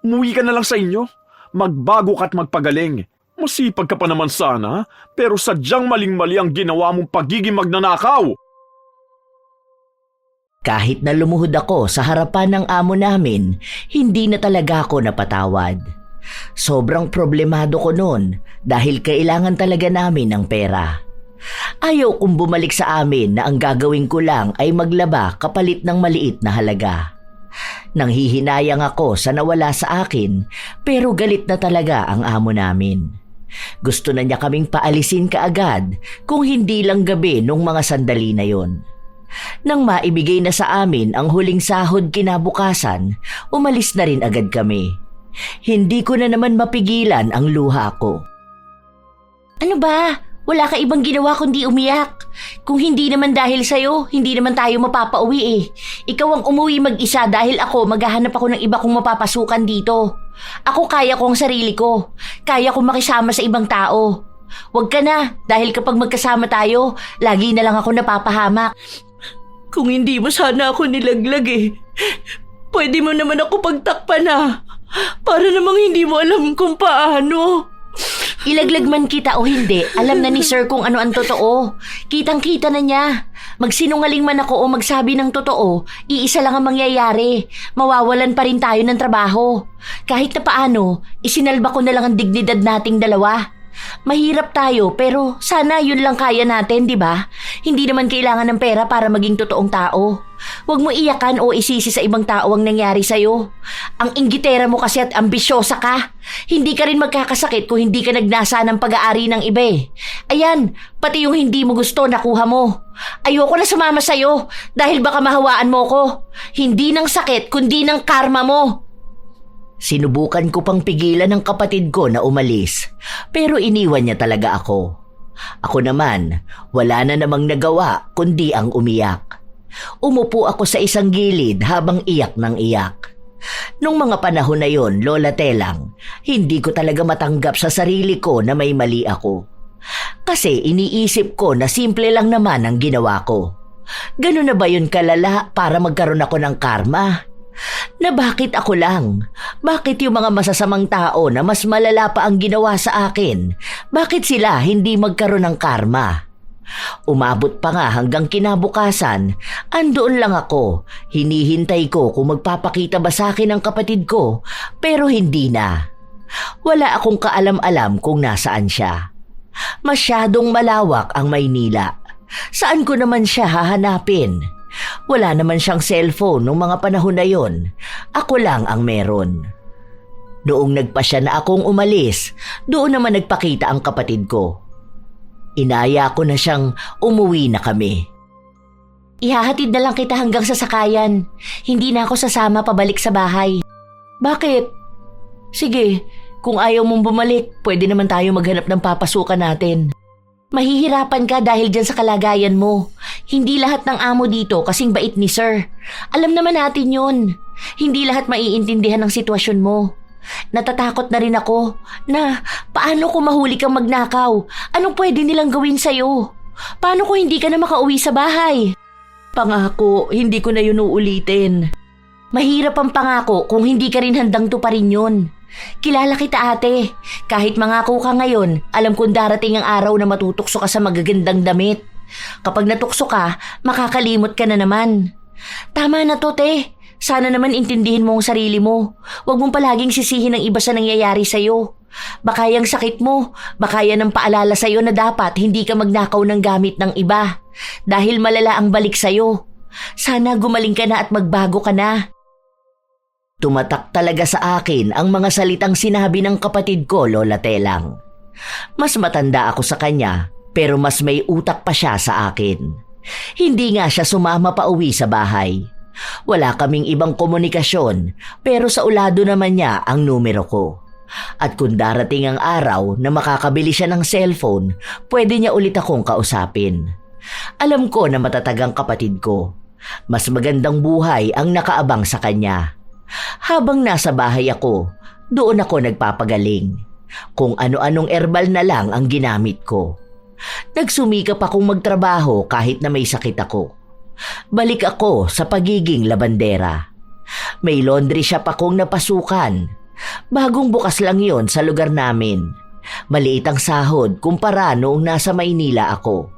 Umuwi ka na lang sa inyo. Magbago ka at magpagaling. Masipag ka pa naman sana, pero sadyang maling-mali ang ginawa mong pagiging magnanakaw. Kahit na lumuhod ako sa harapan ng amo namin, hindi na talaga ako napatawad. Sobrang problemado ko noon dahil kailangan talaga namin ng pera. Ayaw kong bumalik sa amin na ang gagawin ko lang ay maglaba kapalit ng maliit na halaga. Nanghihinayang ako sa nawala sa akin pero galit na talaga ang amo namin. Gusto na niya kaming paalisin kaagad kung hindi lang gabi nung mga sandali na yon. Nang maibigay na sa amin ang huling sahod kinabukasan, umalis na rin agad kami. Hindi ko na naman mapigilan ang luha ko. Ano ba? Wala ka ibang ginawa kundi umiyak. Kung hindi naman dahil sa'yo, hindi naman tayo mapapauwi eh. Ikaw ang umuwi mag-isa dahil ako maghahanap ako ng iba kong mapapasukan dito. Ako kaya ko ang sarili ko. Kaya kong makisama sa ibang tao. Huwag ka na dahil kapag magkasama tayo, lagi na lang ako napapahamak. Kung hindi mo sana ako nilaglag eh, pwede mo naman ako pagtakpan na. Para namang hindi mo alam kung paano. Ilaglag man kita o hindi, alam na ni sir kung ano ang totoo. Kitang-kita na niya. Magsinungaling man ako o magsabi ng totoo, iisa lang ang mangyayari. Mawawalan pa rin tayo ng trabaho. Kahit na paano, isinalba ko na lang ang dignidad nating dalawa. Mahirap tayo pero sana yun lang kaya natin, di ba? Hindi naman kailangan ng pera para maging totoong tao. Huwag mo iyakan o isisi sa ibang tao ang nangyari sa'yo. Ang inggitera mo kasi at ambisyosa ka. Hindi ka rin magkakasakit kung hindi ka nagnasa ng pag-aari ng iba eh. Ayan, pati yung hindi mo gusto nakuha mo. Ayoko na sumama sa'yo dahil baka mahawaan mo ko. Hindi ng sakit kundi ng karma mo. Sinubukan ko pang pigilan ng kapatid ko na umalis, pero iniwan niya talaga ako. Ako naman, wala na namang nagawa kundi ang umiyak. Umupo ako sa isang gilid habang iyak ng iyak. Nung mga panahon na yon, Lola Telang, hindi ko talaga matanggap sa sarili ko na may mali ako. Kasi iniisip ko na simple lang naman ang ginawa ko. Ganun na ba yun kalala para magkaroon ako ng karma? Na bakit ako lang? Bakit yung mga masasamang tao na mas malala pa ang ginawa sa akin? Bakit sila hindi magkaroon ng karma? Umabot pa nga hanggang kinabukasan, andoon lang ako, hinihintay ko kung magpapakita ba sa akin ang kapatid ko, pero hindi na. Wala akong kaalam-alam kung nasaan siya. Masyadong malawak ang Maynila. Saan ko naman siya hahanapin? Wala naman siyang cellphone noong mga panahon na yon. Ako lang ang meron. Noong nagpasya na akong umalis, doon naman nagpakita ang kapatid ko. Inaya ko na siyang umuwi na kami. Ihahatid na lang kita hanggang sa sakayan. Hindi na ako sasama pabalik sa bahay. Bakit? Sige, kung ayaw mong bumalik, pwede naman tayo maghanap ng papasukan natin. Mahihirapan ka dahil dyan sa kalagayan mo. Hindi lahat ng amo dito kasing bait ni sir. Alam naman natin yun. Hindi lahat maiintindihan ng sitwasyon mo. Natatakot na rin ako na paano kung mahuli kang magnakaw? Anong pwede nilang gawin sa'yo? Paano kung hindi ka na makauwi sa bahay? Pangako, hindi ko na yun uulitin. Mahirap ang pangako kung hindi ka rin handang tuparin yun. Kilala kita ate. Kahit mangako ka ngayon, alam kong darating ang araw na matutokso ka sa magagandang damit. Kapag natukso ka, makakalimot ka na naman. Tama na to, te. Sana naman intindihin mo ang sarili mo. Huwag mong palaging sisihin ang iba sa nangyayari sa'yo. Baka yung sakit mo, baka yan ang paalala sa'yo na dapat hindi ka magnakaw ng gamit ng iba. Dahil malala ang balik sa'yo. Sana gumaling ka na at magbago ka na. Tumatak talaga sa akin ang mga salitang sinabi ng kapatid ko, Lola Telang. Mas matanda ako sa kanya, pero mas may utak pa siya sa akin. Hindi nga siya sumama pa uwi sa bahay. Wala kaming ibang komunikasyon, pero sa ulado naman niya ang numero ko. At kung darating ang araw na makakabili siya ng cellphone, pwede niya ulit akong kausapin. Alam ko na matatag ang kapatid ko. Mas magandang buhay ang nakaabang sa kanya. Habang nasa bahay ako, doon ako nagpapagaling. Kung ano-anong herbal na lang ang ginamit ko. Nagsumikap akong magtrabaho kahit na may sakit ako. Balik ako sa pagiging labandera. May laundry shop akong napasukan. Bagong bukas lang yon sa lugar namin. Maliit ang sahod kumpara noong nasa Maynila ako.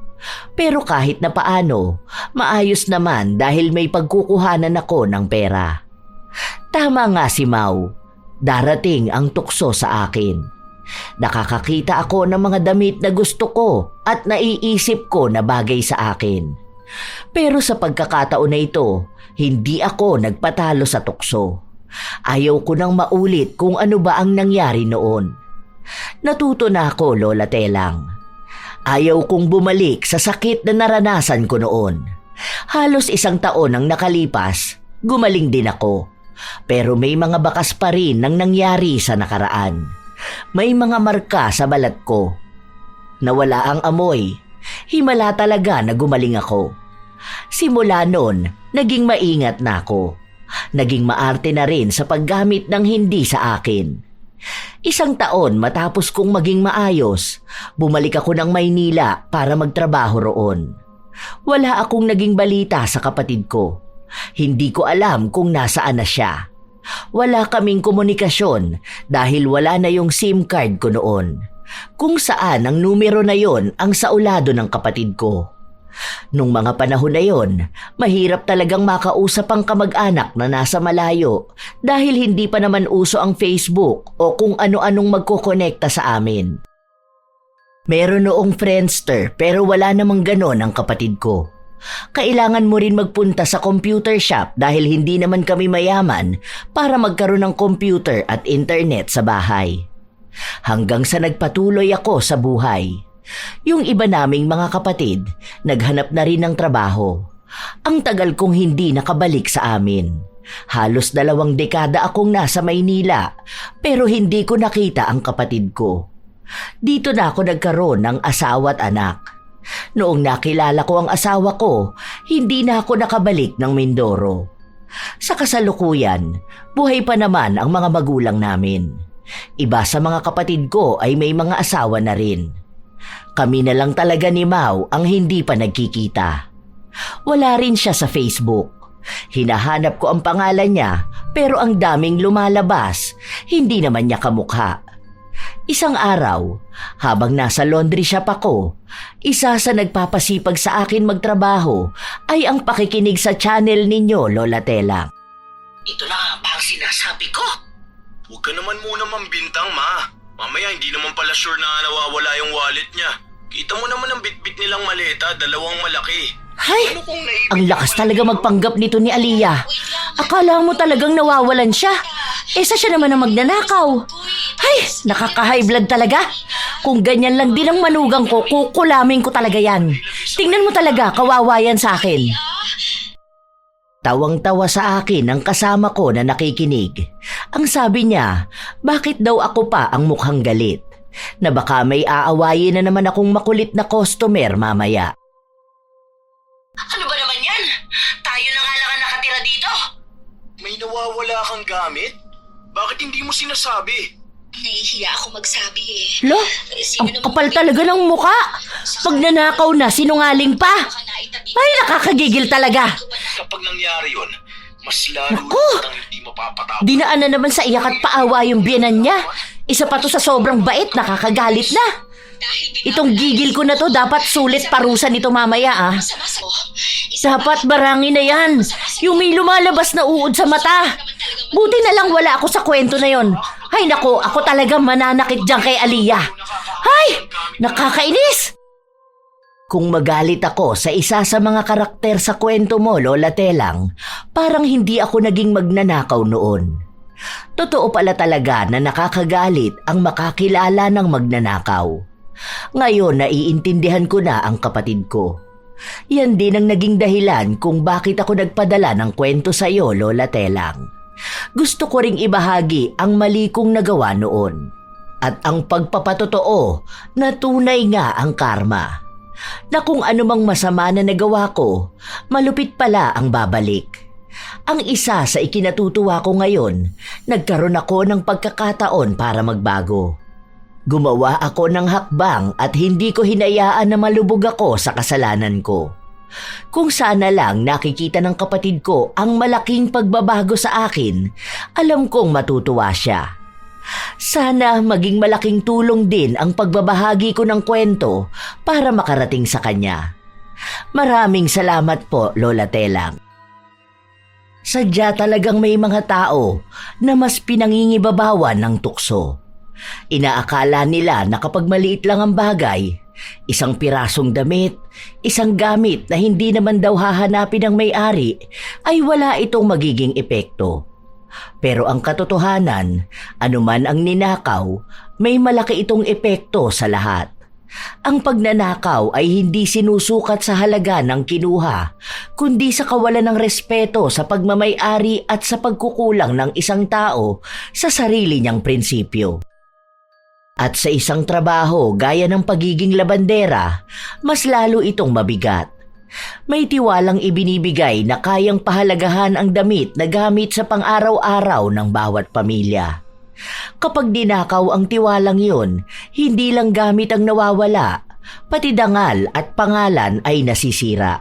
Pero kahit na paano, maayos naman dahil may pagkukuhanan ako ng pera. Tama nga si Mau. Darating ang tukso sa akin. Nakakakita ako ng mga damit na gusto ko at naiisip ko na bagay sa akin. Pero sa pagkakataon na ito, hindi ako nagpatalo sa tukso. Ayaw ko nang maulit kung ano ba ang nangyari noon. Natuto na ako, Lola Telang. Ayaw kong bumalik sa sakit na naranasan ko noon. Halos 1 taon ang nakalipas, gumaling din ako. Pero may mga bakas pa rin ng nangyari sa nakaraan. May mga marka sa balat ko. Nawala ang amoy. Himala talaga na gumaling ako. Simula noon, naging maingat na ako. Naging maarte na rin sa paggamit ng hindi sa akin. 1 taon matapos kong maging maayos, bumalik ako ng Maynila para magtrabaho roon. Wala akong naging balita sa kapatid ko. Hindi ko alam kung nasaan na siya. Wala kaming komunikasyon dahil wala na yung SIM card ko noon. Kung saan ang numero na yon ang saulado ng kapatid ko. Nung mga panahon na yon, mahirap talagang makausap ang kamag-anak na nasa malayo dahil hindi pa naman uso ang Facebook o kung ano-anong magkokonekta sa amin. Meron noong Friendster pero wala namang ganon ang kapatid ko. Kailangan mo rin magpunta sa computer shop dahil hindi naman kami mayaman para magkaroon ng computer at internet sa bahay. Hanggang sa nagpatuloy ako sa buhay. Yung iba naming mga kapatid, naghanap na rin ng trabaho. Ang tagal kong hindi nakabalik sa amin. Halos 2 dekada akong nasa Maynila pero hindi ko nakita ang kapatid ko. Dito na ako nagkaroon ng asawa at anak. Noong nakilala ko ang asawa ko, hindi na ako nakabalik ng Mindoro. Sa kasalukuyan, buhay pa naman ang mga magulang namin. Iba sa mga kapatid ko ay may mga asawa na rin. Kami na lang talaga ni Mau ang hindi pa nagkikita. Wala rin siya sa Facebook. Hinahanap ko ang pangalan niya pero ang daming lumalabas, hindi naman niya kamukha. Isang araw, habang nasa laundry shop ako, isa sa nagpapasipag sa akin magtrabaho ay ang pakikinig sa channel ninyo, Lola Telang. Ito na nga ba ang sinasabi ko? Huwag ka naman muna mambintang, ma. Mamaya hindi naman pala sure na nawawala yung wallet niya. Kita mo naman ang bitbit nilang maleta, 2 malaki. Hay! Ano kung naibig Ang lakas talaga magpanggap nito ni Aliyah. Akala mo talagang nawawalan siya. Sa siya naman ang magnanakaw. Hay! Nakaka-high blood talaga. Kung ganyan lang din ang manugang ko, kukulamin ko talaga yan. Tingnan mo talaga, kawawa yan sa akin. Tawang-tawa sa akin ang kasama ko na nakikinig. Ang sabi niya, bakit daw ako pa ang mukhang galit? Na baka may aawayin na naman akong makulit na customer mamaya. Ano ba naman yan? Tayo na nga lang ang nakatira dito. May nawawala kang gamit? Bakit hindi mo sinasabi? Nahihiya ako magsabi eh. Lo, Sino ang namang kapal talaga ng muka. Pag nanakaw na, sinungaling pa. baka naitabi Ay, nakakagigil talaga. Kapag nangyari yun, mas lalo Naku! kitang hindi mapapatawad. Dinaan na naman sa iyak at paawa yung biyenan niya. Isa pa to sa sobrang bait, nakakagalit na. Itong gigil ko na to, dapat sulit parusa nito mamaya ah. Masama mo. Dapat barangin na yan. Yung may lumalabas na uod sa mata. Buti na lang wala ako sa kwento na yon. Ay nako, ako talagang mananakit dyan kay Aliyah. Ay, nakakainis. Kung magalit ako sa isa sa mga karakter sa kwento mo, Lola Telang, parang hindi ako naging magnanakaw noon. Totoo pala talaga na nakakagalit ang makakilala ng magnanakaw. Ngayon naiintindihan ko na ang kapatid ko. Yan din ang naging dahilan kung bakit ako nagpadala ng kwento sa iyo, Lola Telang. Gusto ko ring ibahagi ang mali kong nagawa noon. At ang pagpapatotoo na tunay nga ang karma. Na kung anumang masama na nagawa ko, malupit pala ang babalik. Ang isa sa ikinatutuwa ko ngayon, nagkaroon ako ng pagkakataon para magbago. Gumawa ako ng hakbang at hindi ko hinayaan na malubog ako sa kasalanan ko. Kung sana lang nakikita ng kapatid ko ang malaking pagbabago sa akin, alam kong matutuwa siya. Sana maging malaking tulong din ang pagbabahagi ko ng kwento para makarating sa kanya. Maraming salamat po, Lola Telang. Sadya talagang may mga tao na mas pinangingibabawan ng tukso. Inaakala nila na kapag maliit lang ang bagay, isang pirasong damit, isang gamit na hindi naman daw hahanapin ng may-ari, ay wala itong magiging epekto. Pero ang katotohanan, anuman ang ninakaw, may malaki itong epekto sa lahat. Ang pagnanakaw ay hindi sinusukat sa halaga ng kinuha, kundi sa kawalan ng respeto sa pagmamay-ari at sa pagkukulang ng isang tao sa sarili niyang prinsipyo. At sa isang trabaho gaya ng pagiging labandera, mas lalo itong mabigat. May tiwalang ibinibigay na kayang pahalagahan ang damit na gamit sa pang-araw-araw ng bawat pamilya. Kapag dinakaw ang tiwalang yun, hindi lang gamit ang nawawala, pati dangal at pangalan ay nasisira.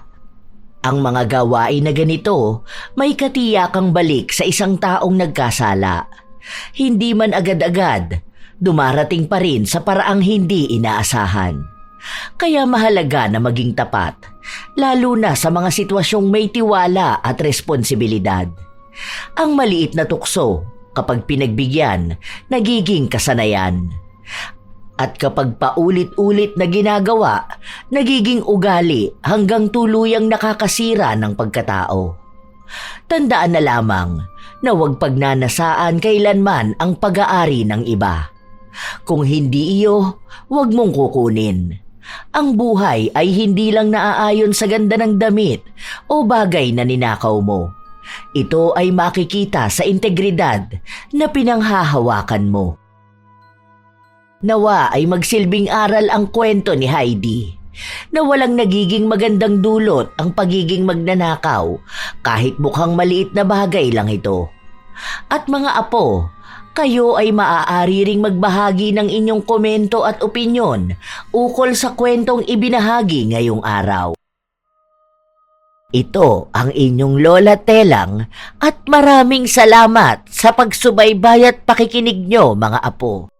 Ang mga gawain na ganito, may katiyakang balik sa isang taong nagkasala. Hindi man agad-agad, dumarating pa rin sa paraang hindi inaasahan. Kaya mahalaga na maging tapat, lalo na sa mga sitwasyong may tiwala at responsibilidad. Ang maliit na tukso, kapag pinagbigyan, nagiging kasanayan. At kapag paulit-ulit na ginagawa, nagiging ugali hanggang tuluyang nakakasira ng pagkatao. Tandaan na lamang na huwag pagnanasaan kailanman ang pag-aari ng iba. Kung hindi iyo, huwag mong kukunin. Ang buhay ay hindi lang naaayon sa ganda ng damit o bagay na ninakaw mo. Ito ay makikita sa integridad na pinanghahawakan mo. Nawa ay magsilbing aral ang kwento ni Heidi na walang nagiging magandang dulot ang pagiging magnanakaw kahit mukhang maliit na bagay lang ito. At mga apo, kayo ay maaari ring magbahagi ng inyong komento at opinyon ukol sa kwentong ibinahagi ngayong araw. Ito ang inyong Lola Telang at maraming salamat sa pagsubaybay at pakikinig nyo mga apo.